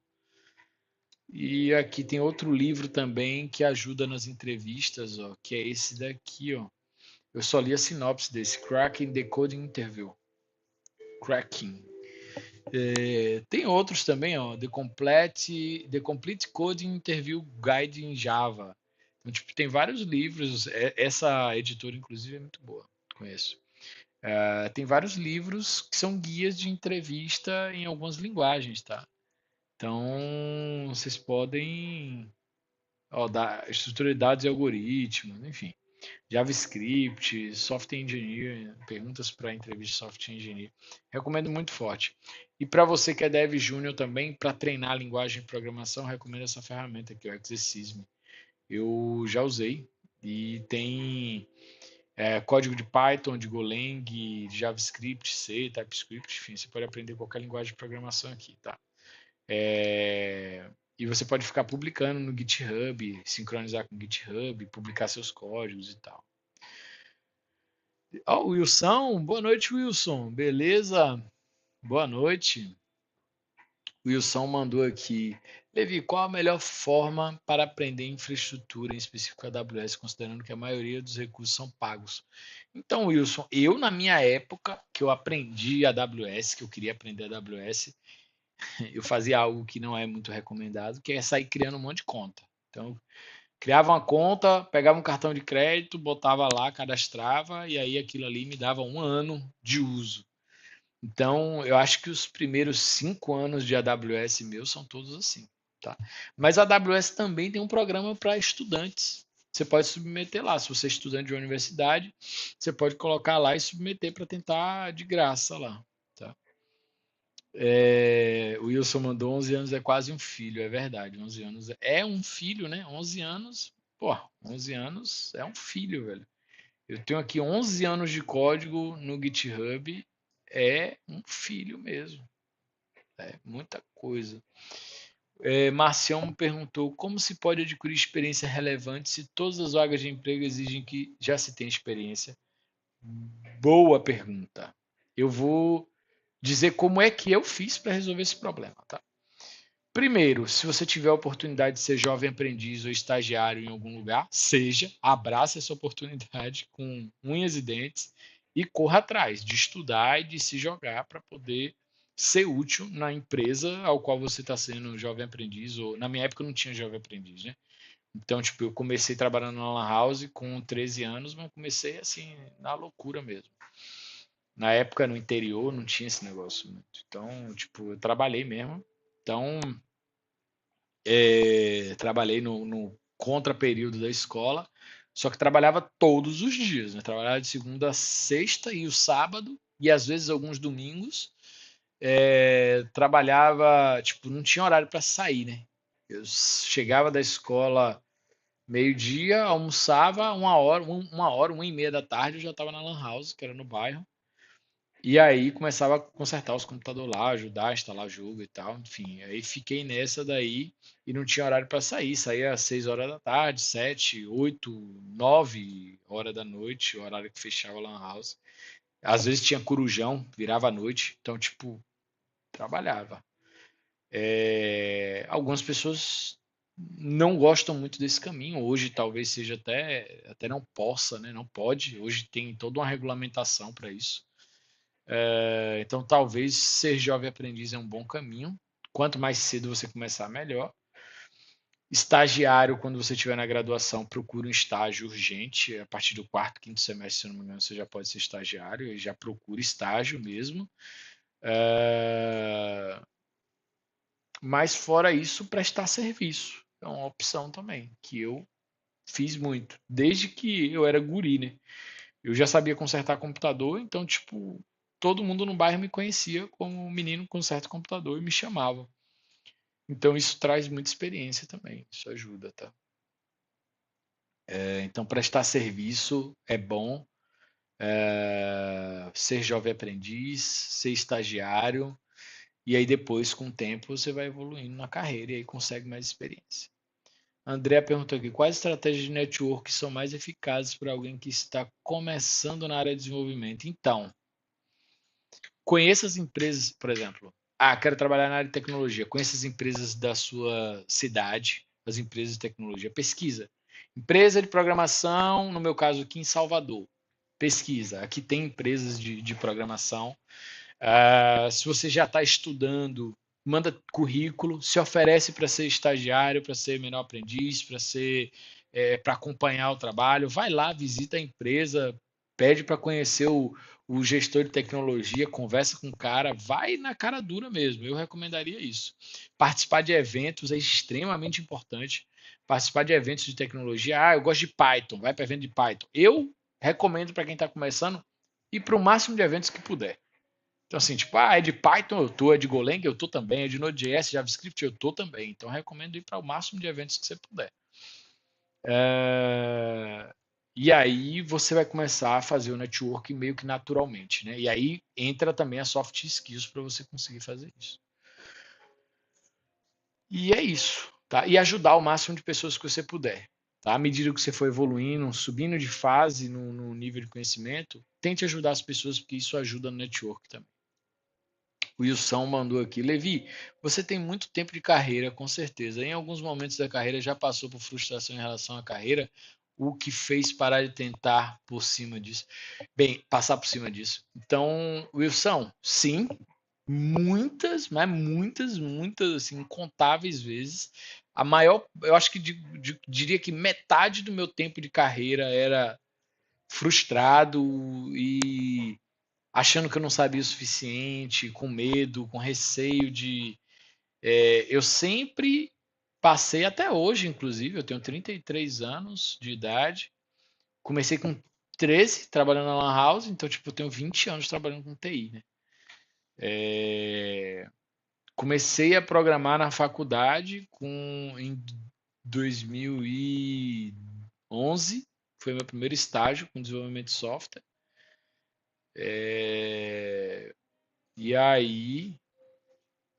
A: E aqui tem outro livro também que ajuda nas entrevistas, ó, que é esse daqui, ó. Eu só li a sinopse desse, Cracking the Coding Interview. Cracking. Tem outros também, ó, The Complete Coding Interview Guide em Java. Então, tipo, tem vários livros. Essa editora, inclusive, é muito boa. Conheço. Tem vários livros que são guias de entrevista em algumas linguagens, tá? Então, vocês podem, ó, dar estrutura de dados e algoritmos, enfim. JavaScript, Software Engineer, perguntas para entrevista de Software Engineer. Recomendo muito forte. E para você que é Dev Júnior também, para treinar a linguagem de programação, recomendo essa ferramenta aqui, o Exercisme. Eu já usei e tem código de Python, de Golang, de JavaScript, C, TypeScript, enfim, você pode aprender qualquer linguagem de programação aqui, tá? E você pode ficar publicando no GitHub, sincronizar com o GitHub, publicar seus códigos e tal. Ó, Wilson, boa noite, Wilson. Beleza? Boa noite. Wilson mandou aqui. Levi, qual a melhor forma para aprender infraestrutura, em específico a AWS, considerando que a maioria dos recursos são pagos? Então, Wilson, eu na minha época que eu aprendi a AWS, que eu queria aprender a AWS, eu fazia algo que não é muito recomendado, que é sair criando um monte de conta. Então, criava uma conta, pegava um cartão de crédito, botava lá, cadastrava, e aí aquilo ali me dava 1 ano de uso. Então, eu acho que os primeiros 5 anos de AWS meus são todos assim, tá? Mas a AWS também tem um programa para estudantes. Você pode submeter lá. Se você é estudante de uma universidade, você pode colocar lá e submeter para tentar de graça lá, tá? O Wilson mandou 11 anos é quase um filho, é verdade. 11 anos é um filho, né? 11 anos, pô, 11 anos é um filho, velho. Eu tenho aqui 11 anos de código no GitHub, é um filho mesmo. É muita coisa. Marcião me perguntou como se pode adquirir experiência relevante se todas as vagas de emprego exigem que já se tenha experiência. Boa pergunta. Eu vou dizer como é que eu fiz para resolver esse problema, tá? Primeiro, se você tiver a oportunidade de ser jovem aprendiz ou estagiário em algum lugar, seja, abrace essa oportunidade com unhas e dentes e corra atrás de estudar e de se jogar para poder ser útil na empresa ao qual você está sendo jovem aprendiz. Ou na minha época não tinha jovem aprendiz, né? Então, tipo, eu comecei trabalhando na Lan House com 13 anos, mas comecei assim, na loucura mesmo. Na época, no interior, não tinha esse negócio muito. Então, tipo, eu trabalhei mesmo. Então, trabalhei no contraperíodo da escola, só que trabalhava todos os dias, né? Trabalhava de segunda a sexta e o sábado, e às vezes alguns domingos. Trabalhava, tipo, não tinha horário para sair, né? Eu chegava da escola meio-dia, almoçava 1 hora, 1h30 da tarde, eu já estava na Lan House, que era no bairro. E aí começava a consertar os computadores lá, ajudar a instalar jogo e tal, enfim. Aí fiquei nessa daí e não tinha horário para sair. Saía às 6 horas da tarde, 7, 8, 9 horas da noite, o horário que fechava a Lan House. Às vezes tinha corujão, virava a noite, então, tipo, trabalhava. Algumas pessoas não gostam muito desse caminho. Hoje talvez seja até não possa, né? Não pode. Hoje tem toda uma regulamentação para isso. Então, talvez ser jovem aprendiz é um bom caminho. Quanto mais cedo você começar, melhor. Estagiário, quando você estiver na graduação, procure um estágio urgente. A partir do quarto, quinto semestre, se não me engano, você já pode ser estagiário e já procure estágio mesmo. Mas, fora isso, prestar serviço é uma opção também, que eu fiz muito. Desde que eu era guri, né? Eu já sabia consertar computador, então, tipo, todo mundo no bairro me conhecia como um menino que conserta computador e me chamava. Então, isso traz muita experiência também, isso ajuda, tá? Então, prestar serviço é bom. ser jovem aprendiz, ser estagiário, e aí depois, com o tempo, você vai evoluindo na carreira e aí consegue mais experiência. André perguntou aqui, quais estratégias de network são mais eficazes para alguém que está começando na área de desenvolvimento? Então, conheça as empresas, por exemplo. Quero trabalhar na área de tecnologia. Conheça as empresas da sua cidade, as empresas de tecnologia. Pesquisa. Empresa de programação, no meu caso aqui em Salvador. Pesquisa. Aqui tem empresas de programação. Se você já está estudando, manda currículo, se oferece para ser estagiário, para ser menor aprendiz, para acompanhar o trabalho. Vai lá, visita a empresa, pede para conhecer o gestor de tecnologia, conversa com o cara, vai na cara dura mesmo. Eu recomendaria isso. Participar de eventos é extremamente importante. Participar de eventos de tecnologia. Eu gosto de Python, vai para evento de Python. Eu recomendo para quem está começando ir para o máximo de eventos que puder. Então, assim, tipo, é de Python eu tô, é de Golang eu tô também, é de Node.js, JavaScript eu tô também. Então, recomendo ir para o máximo de eventos que você puder. E aí você vai começar a fazer o network meio que naturalmente, né? E aí entra também a soft skills para você conseguir fazer isso. E é isso, tá? E ajudar o máximo de pessoas que você puder. Tá? À medida que você for evoluindo, subindo de fase no nível de conhecimento, tente ajudar as pessoas, porque isso ajuda no network também. O Wilson mandou aqui. Levi, você tem muito tempo de carreira, com certeza. Em alguns momentos da carreira já passou por frustração em relação à carreira, o que fez parar de tentar por cima disso. Bem, passar por cima disso. Então, Wilson, sim, muitas, mas muitas, assim, incontáveis vezes. A maior, eu acho que diria que metade do meu tempo de carreira era frustrado e achando que eu não sabia o suficiente, com medo, com receio de. Eu sempre passei, até hoje, inclusive, eu tenho 33 anos de idade. Comecei com 13 trabalhando na Lan House, então, tipo, eu tenho 20 anos trabalhando com TI, né? Comecei a programar na faculdade em 2011, foi meu primeiro estágio com desenvolvimento de software. E aí,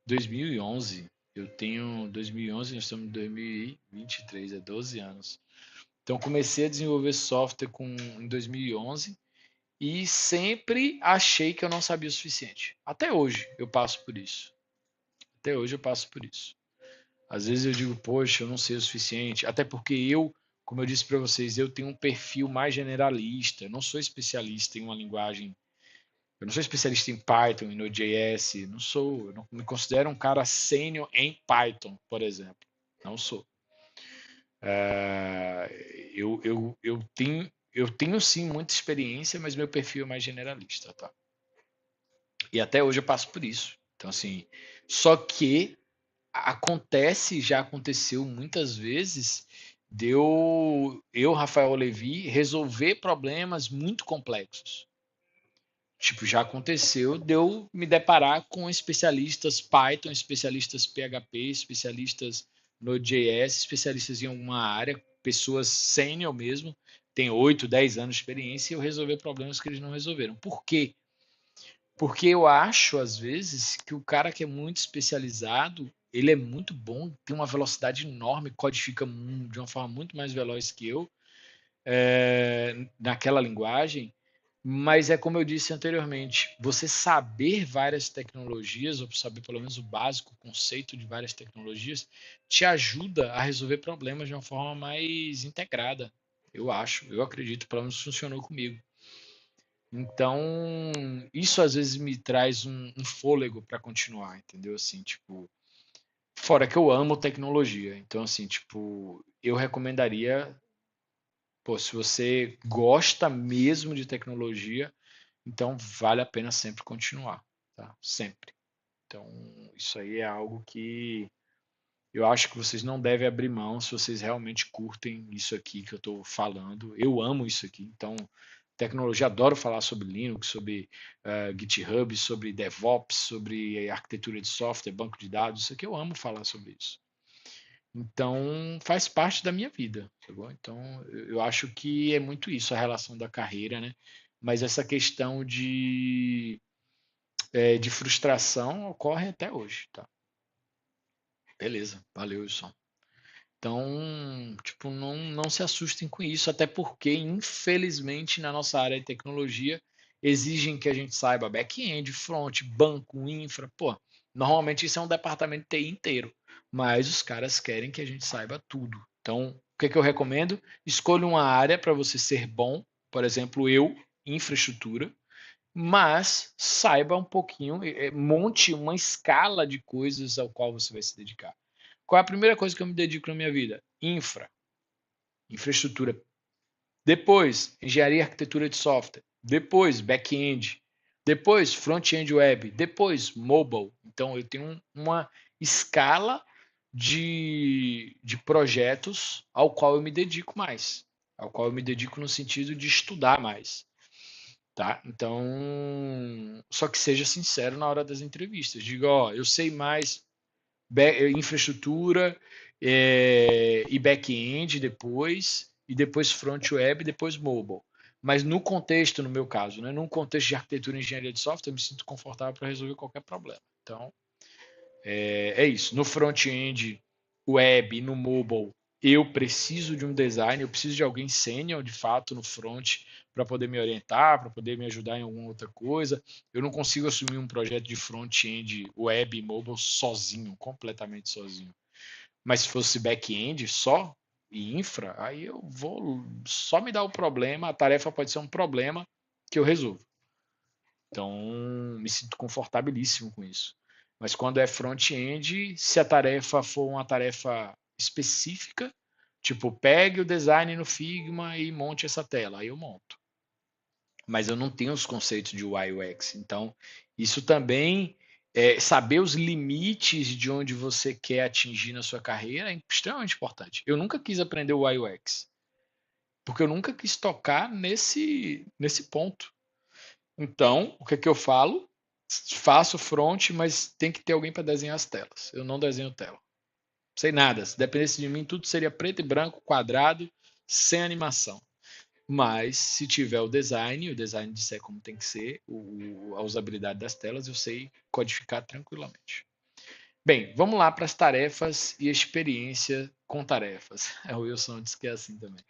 A: 2011. Eu tenho 2011, nós estamos em 2023, é 12 anos. Então comecei a desenvolver software em 2011 e sempre achei que eu não sabia o suficiente. Até hoje eu passo por isso. Até hoje eu passo por isso. Às vezes eu digo, poxa, eu não sei o suficiente, até porque como eu disse para vocês, eu tenho um perfil mais generalista, eu não sou especialista em uma linguagem. Eu não sou especialista em Python, em Node.js, não sou, eu não me considero um cara sênior em Python, por exemplo. Não sou. Eu tenho sim muita experiência, mas meu perfil é mais generalista, tá? E até hoje eu passo por isso. Então, assim, só que já aconteceu muitas vezes de eu, Rafael Levi, resolver problemas muito complexos. Tipo, já aconteceu de eu me deparar com especialistas Python, especialistas PHP, especialistas Node.js, especialistas em alguma área, pessoas sênior mesmo, tem 8, 10 anos de experiência e eu resolver problemas que eles não resolveram. Por quê? Porque eu acho, às vezes, que o cara que é muito especializado, ele é muito bom, tem uma velocidade enorme, codifica de uma forma muito mais veloz que eu, naquela linguagem, mas é como eu disse anteriormente, você saber várias tecnologias, ou saber pelo menos o básico, o conceito de várias tecnologias, te ajuda a resolver problemas de uma forma mais integrada. Eu acho, eu acredito, pelo menos funcionou comigo. Então, isso às vezes me traz um fôlego para continuar, entendeu? Assim, tipo, fora que eu amo tecnologia. Então, assim, tipo, eu recomendaria, pô, se você gosta mesmo de tecnologia, então vale a pena sempre continuar, tá? Sempre. Então, isso aí é algo que eu acho que vocês não devem abrir mão se vocês realmente curtem isso aqui que eu estou falando. Eu amo isso aqui. Então, tecnologia, adoro falar sobre Linux, sobre GitHub, sobre DevOps, sobre arquitetura de software, banco de dados. Isso aqui eu amo falar sobre isso. Então, faz parte da minha vida, tá bom? Então, eu acho que é muito isso, a relação da carreira, né? mas essa questão de frustração ocorre até hoje, tá? Beleza, valeu, Wilson. Então, tipo, não se assustem com isso, até porque, infelizmente, na nossa área de tecnologia, exigem que a gente saiba back-end, front, banco, infra. Pô, normalmente isso é um departamento de TI inteiro, mas os caras querem que a gente saiba tudo. Então, o que eu recomendo? Escolha uma área para você ser bom, por exemplo, infraestrutura, mas saiba um pouquinho, monte uma escala de coisas ao qual você vai se dedicar. Qual é a primeira coisa que eu me dedico na minha vida? Infraestrutura. Depois, engenharia e arquitetura de software. Depois, back-end. Depois, front-end web. Depois, mobile. Então, eu tenho uma escala de projetos ao qual eu me dedico mais. Ao qual eu me dedico no sentido de estudar mais. Tá? Então, só que seja sincero na hora das entrevistas. Diga, ó, eu sei mais infraestrutura e back-end depois, e depois front-web, depois mobile. Mas no contexto, no meu caso, né, num contexto de arquitetura e engenharia de software, eu me sinto confortável para resolver qualquer problema. Então, é isso. No front-end, web, no mobile, eu preciso de um design, eu preciso de alguém sênior, de fato, no front, para poder me orientar, para poder me ajudar em alguma outra coisa. Eu não consigo assumir um projeto de front-end, web e mobile sozinho, completamente sozinho. Mas se fosse back-end só e infra, aí eu vou só me dar o problema, a tarefa pode ser um problema que eu resolvo. Então, me sinto confortabilíssimo com isso. Mas quando é front-end, se a tarefa for uma tarefa específica, tipo, pegue o design no Figma e monte essa tela, aí eu monto. Mas eu não tenho os conceitos de UI UX. Então, isso também, saber os limites de onde você quer atingir na sua carreira é extremamente importante. Eu nunca quis aprender o UI UX, porque eu nunca quis tocar nesse ponto. Então, o que é que eu falo? Faço front, mas tem que ter alguém para desenhar as telas. Eu não desenho tela. Não sei nada. Se dependesse de mim, tudo seria preto e branco, quadrado, sem animação. Mas se tiver o design disser como tem que ser, a usabilidade das telas, eu sei codificar tranquilamente. Bem, vamos lá para as tarefas e experiência com tarefas. O Wilson disse que é assim também.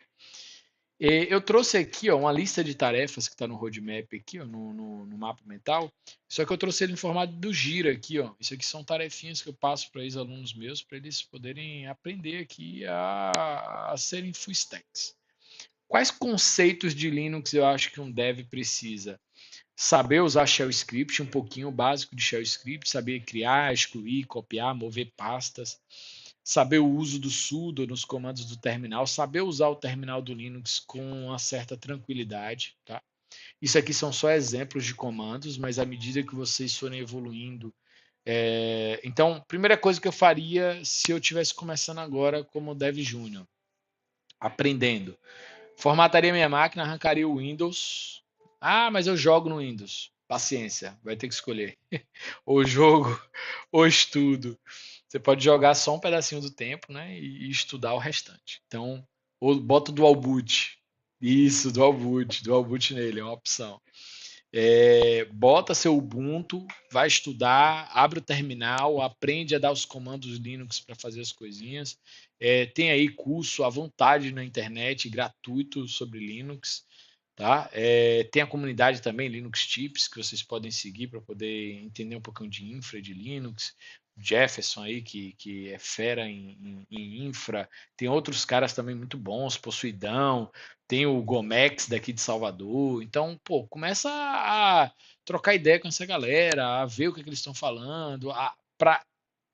A: Eu trouxe aqui ó, uma lista de tarefas que está no roadmap aqui, ó, no mapa mental, só que eu trouxe ele em formato do Gira aqui. Ó. Isso aqui são tarefinhas que eu passo para os alunos meus, para eles poderem aprender aqui a serem full stacks. Quais conceitos de Linux eu acho que um dev precisa? Saber usar Shell Script, um pouquinho básico de Shell Script, saber criar, excluir, copiar, mover pastas, saber o uso do sudo nos comandos do terminal, saber usar o terminal do Linux com uma certa tranquilidade, tá? Isso aqui são só exemplos de comandos, mas à medida que vocês forem evoluindo, então, primeira coisa que eu faria se eu estivesse começando agora como Dev Júnior, aprendendo, formataria minha máquina, arrancaria o Windows. Ah, mas eu jogo no Windows. Paciência, vai ter que escolher. Ou jogo, ou estudo. Você pode jogar só um pedacinho do tempo, né? E estudar o restante. Então, ou bota o dual boot. Isso, dual boot nele, é uma opção. Bota seu Ubuntu, vai estudar, abre o terminal, aprende a dar os comandos Linux para fazer as coisinhas. Tem aí curso à vontade na internet, gratuito sobre Linux. Tá? Tem a comunidade também, Linux Tips, que vocês podem seguir para poder entender um pouquinho de infra de Linux. Jefferson aí, que é fera em infra. Tem outros caras também muito bons, Possuidão, tem o Gomex daqui de Salvador. Então, pô, começa a trocar ideia com essa galera, a ver o que eles estão falando, para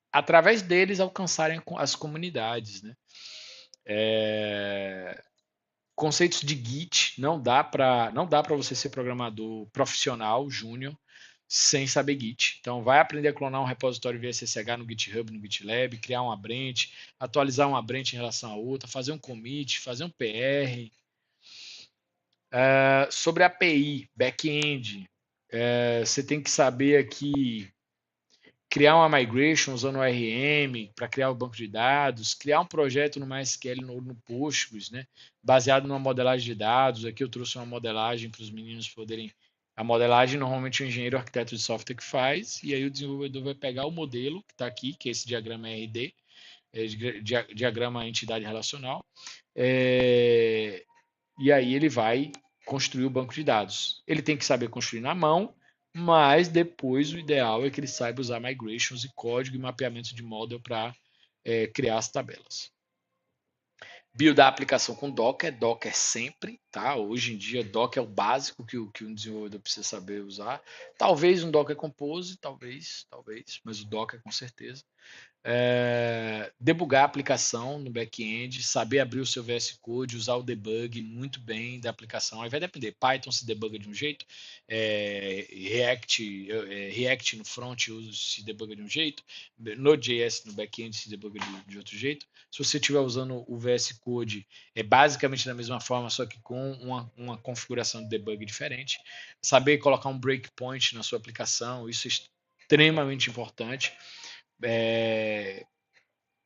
A: através deles alcançarem as comunidades, né? Conceitos de Git, não dá para você ser programador profissional júnior sem saber Git. Então, vai aprender a clonar um repositório VSSH no GitHub, no GitLab, criar uma branch, atualizar uma branch em relação a outra, fazer um commit, fazer um PR. Sobre API, back-end, você tem que saber aqui criar uma migration usando o ORM para criar o banco de dados, criar um projeto no MySQL no Postgres, né, baseado numa modelagem de dados. Aqui eu trouxe uma modelagem para os meninos poderem. A modelagem normalmente é o engenheiro arquiteto de software que faz, e aí o desenvolvedor vai pegar o modelo que está aqui, que é esse diagrama RD, diagrama entidade relacional, e aí ele vai construir o banco de dados. Ele tem que saber construir na mão, mas depois o ideal é que ele saiba usar migrations e código e mapeamento de model para criar as tabelas. Buildar a aplicação com Docker, Docker sempre, tá? Hoje em dia Docker é o básico que um desenvolvedor precisa saber usar. Talvez um Docker Compose, talvez, mas o Docker com certeza. Debugar a aplicação no back-end, saber abrir o seu VS Code, usar o debug muito bem da aplicação. Aí vai depender. Python se debuga de um jeito, React no front se debuga de um jeito, Node.js no back-end se debuga de outro jeito. Se você estiver usando o VS Code, é basicamente da mesma forma, só que com uma configuração de debug diferente. Saber colocar um breakpoint na sua aplicação, isso é extremamente importante.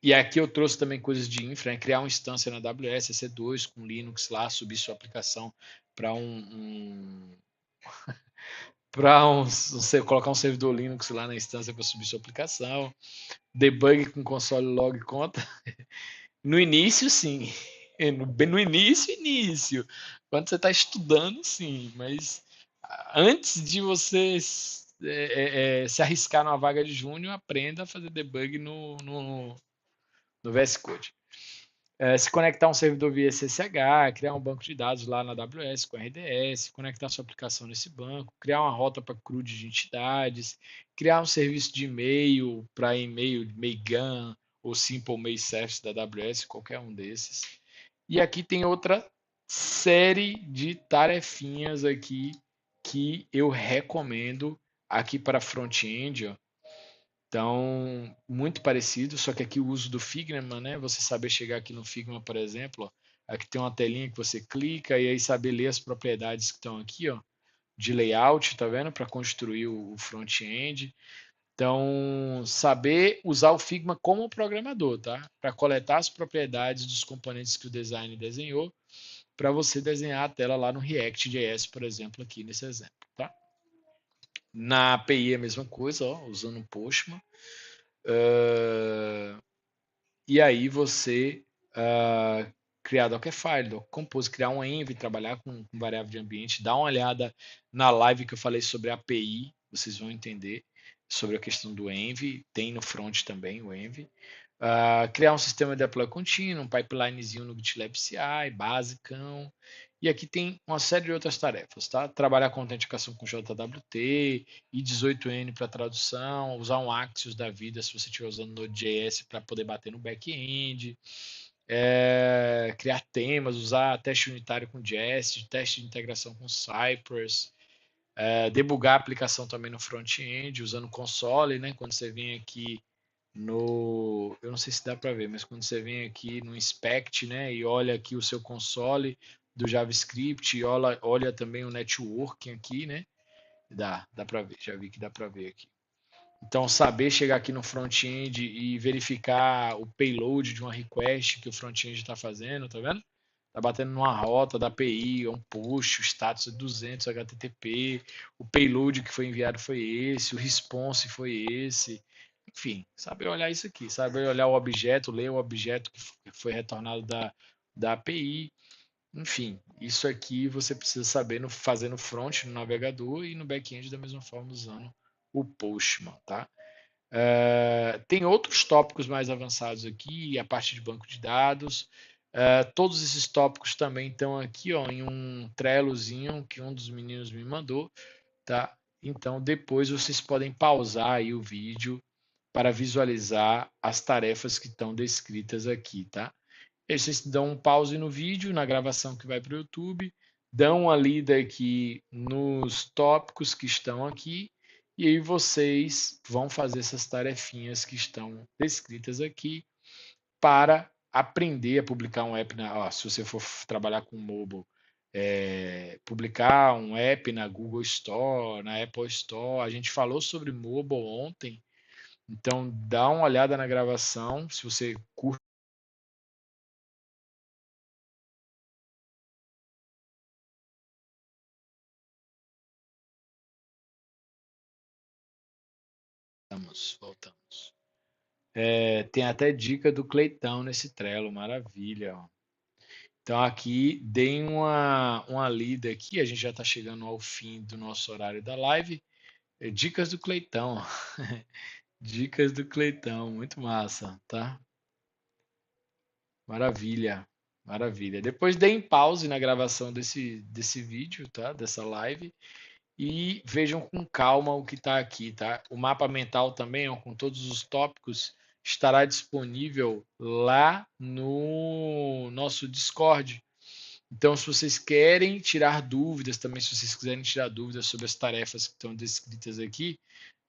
A: E aqui eu trouxe também coisas de infra, né? Criar uma instância na AWS, EC2 com Linux lá, subir sua aplicação para você colocar um servidor Linux lá na instância para subir sua aplicação. Debug com console log conta. No início, sim. No início. Quando você está estudando, sim. Mas antes de você se arriscar numa vaga de júnior, aprenda a fazer debug no VS Code. Se conectar a um servidor via SSH, criar um banco de dados lá na AWS com RDS, conectar sua aplicação nesse banco, criar uma rota para CRUD de entidades, criar um serviço de e-mail para e-mail, Mailgun ou Simple Mail Service da AWS, qualquer um desses. E aqui tem outra série de tarefinhas aqui que eu recomendo aqui para front-end, então, muito parecido, só que aqui o uso do Figma, né? Você saber chegar aqui no Figma, por exemplo, ó, aqui tem uma telinha que você clica e aí saber ler as propriedades que estão aqui, ó, de layout, tá vendo? Para construir o front-end. Então, saber usar o Figma como programador, tá? Para coletar as propriedades dos componentes que o design desenhou, para você desenhar a tela lá no React.js, por exemplo, aqui nesse exemplo, tá? Na API é a mesma coisa, ó, usando o Postman. E aí você criar Dockerfile, Docker Compose, criar um env, trabalhar com variável de ambiente, dá uma olhada na live que eu falei sobre API, vocês vão entender sobre a questão do env, tem no front também o env. Criar um sistema de deploy contínuo, um pipelinezinho no GitLab CI, basicão. E aqui tem uma série de outras tarefas, tá? Trabalhar com autenticação com JWT, I18N para tradução, usar um Axios da vida se você estiver usando Node.js para poder bater no back-end, criar temas, usar teste unitário com Jest, teste de integração com Cypress, debugar a aplicação também no front-end, usando console, né? Quando você vem aqui eu não sei se dá para ver, mas quando você vem aqui no inspect, né, e olha aqui o seu console do JavaScript, e olha também o networking aqui, né, dá para ver, já vi que dá para ver aqui. Então, saber chegar aqui no front-end e verificar o payload de uma request que o front-end está fazendo, tá vendo? Tá batendo numa rota da API, um push, o status é 200 HTTP, o payload que foi enviado foi esse, o response foi esse. Enfim, saber olhar isso aqui, saber olhar o objeto, ler o objeto que foi retornado da API. Enfim, isso aqui você precisa saber fazer no front, no navegador e no back-end da mesma forma usando o Postman, tá? Tem outros tópicos mais avançados aqui, a parte de banco de dados. Todos esses tópicos também estão aqui, ó, em um Trellozinho que um dos meninos me mandou, tá? Então depois vocês podem pausar aí o vídeo para visualizar as tarefas que estão descritas aqui, tá? E aí vocês dão um pause no vídeo, na gravação que vai para o YouTube, dão uma lida aqui nos tópicos que estão aqui, e aí vocês vão fazer essas tarefinhas que estão descritas aqui para aprender a publicar um app, se você for trabalhar com mobile, publicar um app na Google Store, na Apple Store. A gente falou sobre mobile ontem, Então, dá uma olhada na gravação, se você curte. Voltamos. Tem até dica do Cleitão nesse Trello, maravilha. Ó. Então aqui, deem uma lida aqui, a gente já está chegando ao fim do nosso horário da live. Dicas do Cleitão. Dicas do Cleitão, muito massa, tá? Maravilha, maravilha. Depois deem pause na gravação desse vídeo, tá? Dessa live. E vejam com calma o que está aqui, tá? O mapa mental também, ó, com todos os tópicos, estará disponível lá no nosso Discord. Então, se vocês querem tirar dúvidas, também se vocês quiserem tirar dúvidas sobre as tarefas que estão descritas aqui,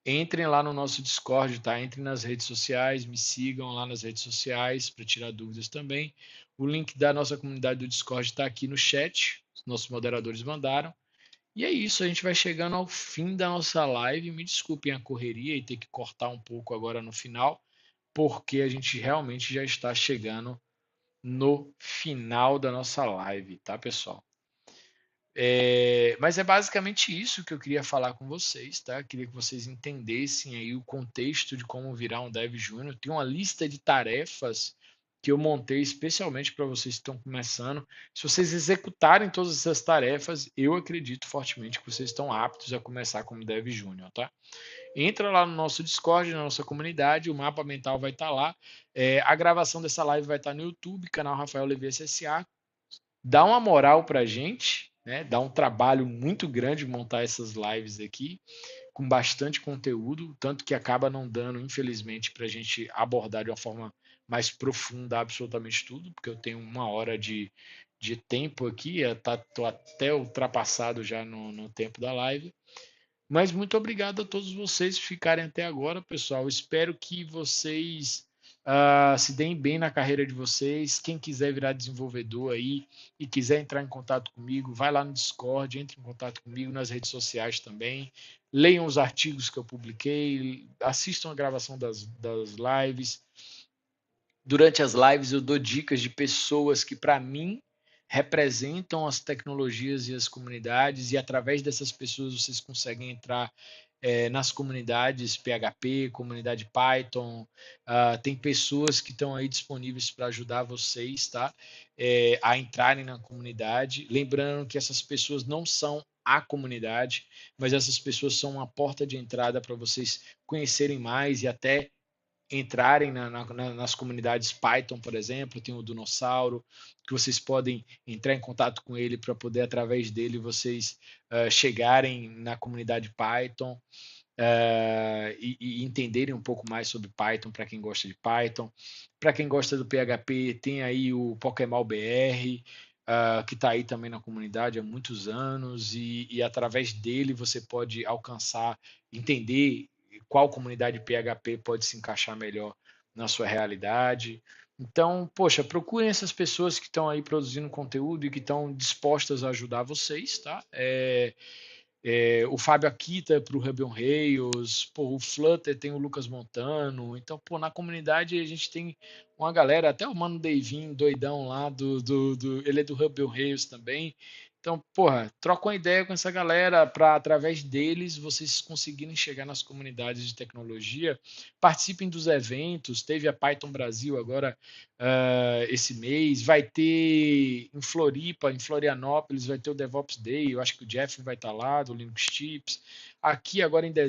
A: entrem lá no nosso Discord, tá? Entrem nas redes sociais, me sigam lá nas redes sociais para tirar dúvidas também. O link da nossa comunidade do Discord está aqui no chat, os nossos moderadores mandaram. E é isso, a gente vai chegando ao fim da nossa live. Me desculpem a correria e ter que cortar um pouco agora no final, porque a gente realmente já está chegando no final da nossa live, tá, pessoal? Mas é basicamente isso que eu queria falar com vocês, tá? Queria que vocês entendessem aí o contexto de como virar um Dev Júnior. Tem uma lista de tarefas que eu montei especialmente para vocês que estão começando. Se vocês executarem todas essas tarefas, eu acredito fortemente que vocês estão aptos a começar como Dev Júnior, tá? Entra lá no nosso Discord, na nossa comunidade, o mapa mental vai estar lá. A gravação dessa live vai estar no YouTube, canal Rafael Levi SSA. Dá uma moral para a gente, né? Dá um trabalho muito grande montar essas lives aqui, com bastante conteúdo, tanto que acaba não dando, infelizmente, para a gente abordar de uma forma mais profunda absolutamente tudo, porque eu tenho 1 hora de tempo aqui, estou até ultrapassado já no tempo da live. Mas muito obrigado a todos vocês que ficarem até agora, pessoal. Espero que vocês se deem bem na carreira de vocês. Quem quiser virar desenvolvedor aí e quiser entrar em contato comigo, vai lá no Discord, entre em contato comigo nas redes sociais também. Leiam os artigos que eu publiquei, assistam a gravação das lives. Durante as lives eu dou dicas de pessoas que, para mim, representam as tecnologias e as comunidades, e através dessas pessoas vocês conseguem entrar nas comunidades PHP, comunidade Python. Tem pessoas que estão aí disponíveis para ajudar vocês, tá? A entrarem na comunidade. Lembrando que essas pessoas não são a comunidade, mas essas pessoas são uma porta de entrada para vocês conhecerem mais e até entrarem nas comunidades Python, por exemplo, tem o Dinossauro, que vocês podem entrar em contato com ele para poder, através dele, vocês chegarem na comunidade Python e entenderem um pouco mais sobre Python para quem gosta de Python. Para quem gosta do PHP, tem aí o Pokémon BR, que está aí também na comunidade há muitos anos, e através dele você pode alcançar, entender qual comunidade PHP pode se encaixar melhor na sua realidade. Então, poxa, procurem essas pessoas que estão aí produzindo conteúdo e que estão dispostas a ajudar vocês, tá? O Fábio Akita para o Ruby on Rails, pô, o Flutter tem o Lucas Montano. Então, pô, na comunidade a gente tem uma galera, até o Mano Deivin, doidão lá, ele é do Ruby on Rails também. Então, porra, troca uma ideia com essa galera para, através deles, vocês conseguirem chegar nas comunidades de tecnologia. Participem dos eventos. Teve a Python Brasil agora esse mês. Vai ter em Floripa, em Florianópolis, vai ter o DevOps Day. Eu acho que o Jeff vai estar lá, do Linux Tips. Aqui agora em dezembro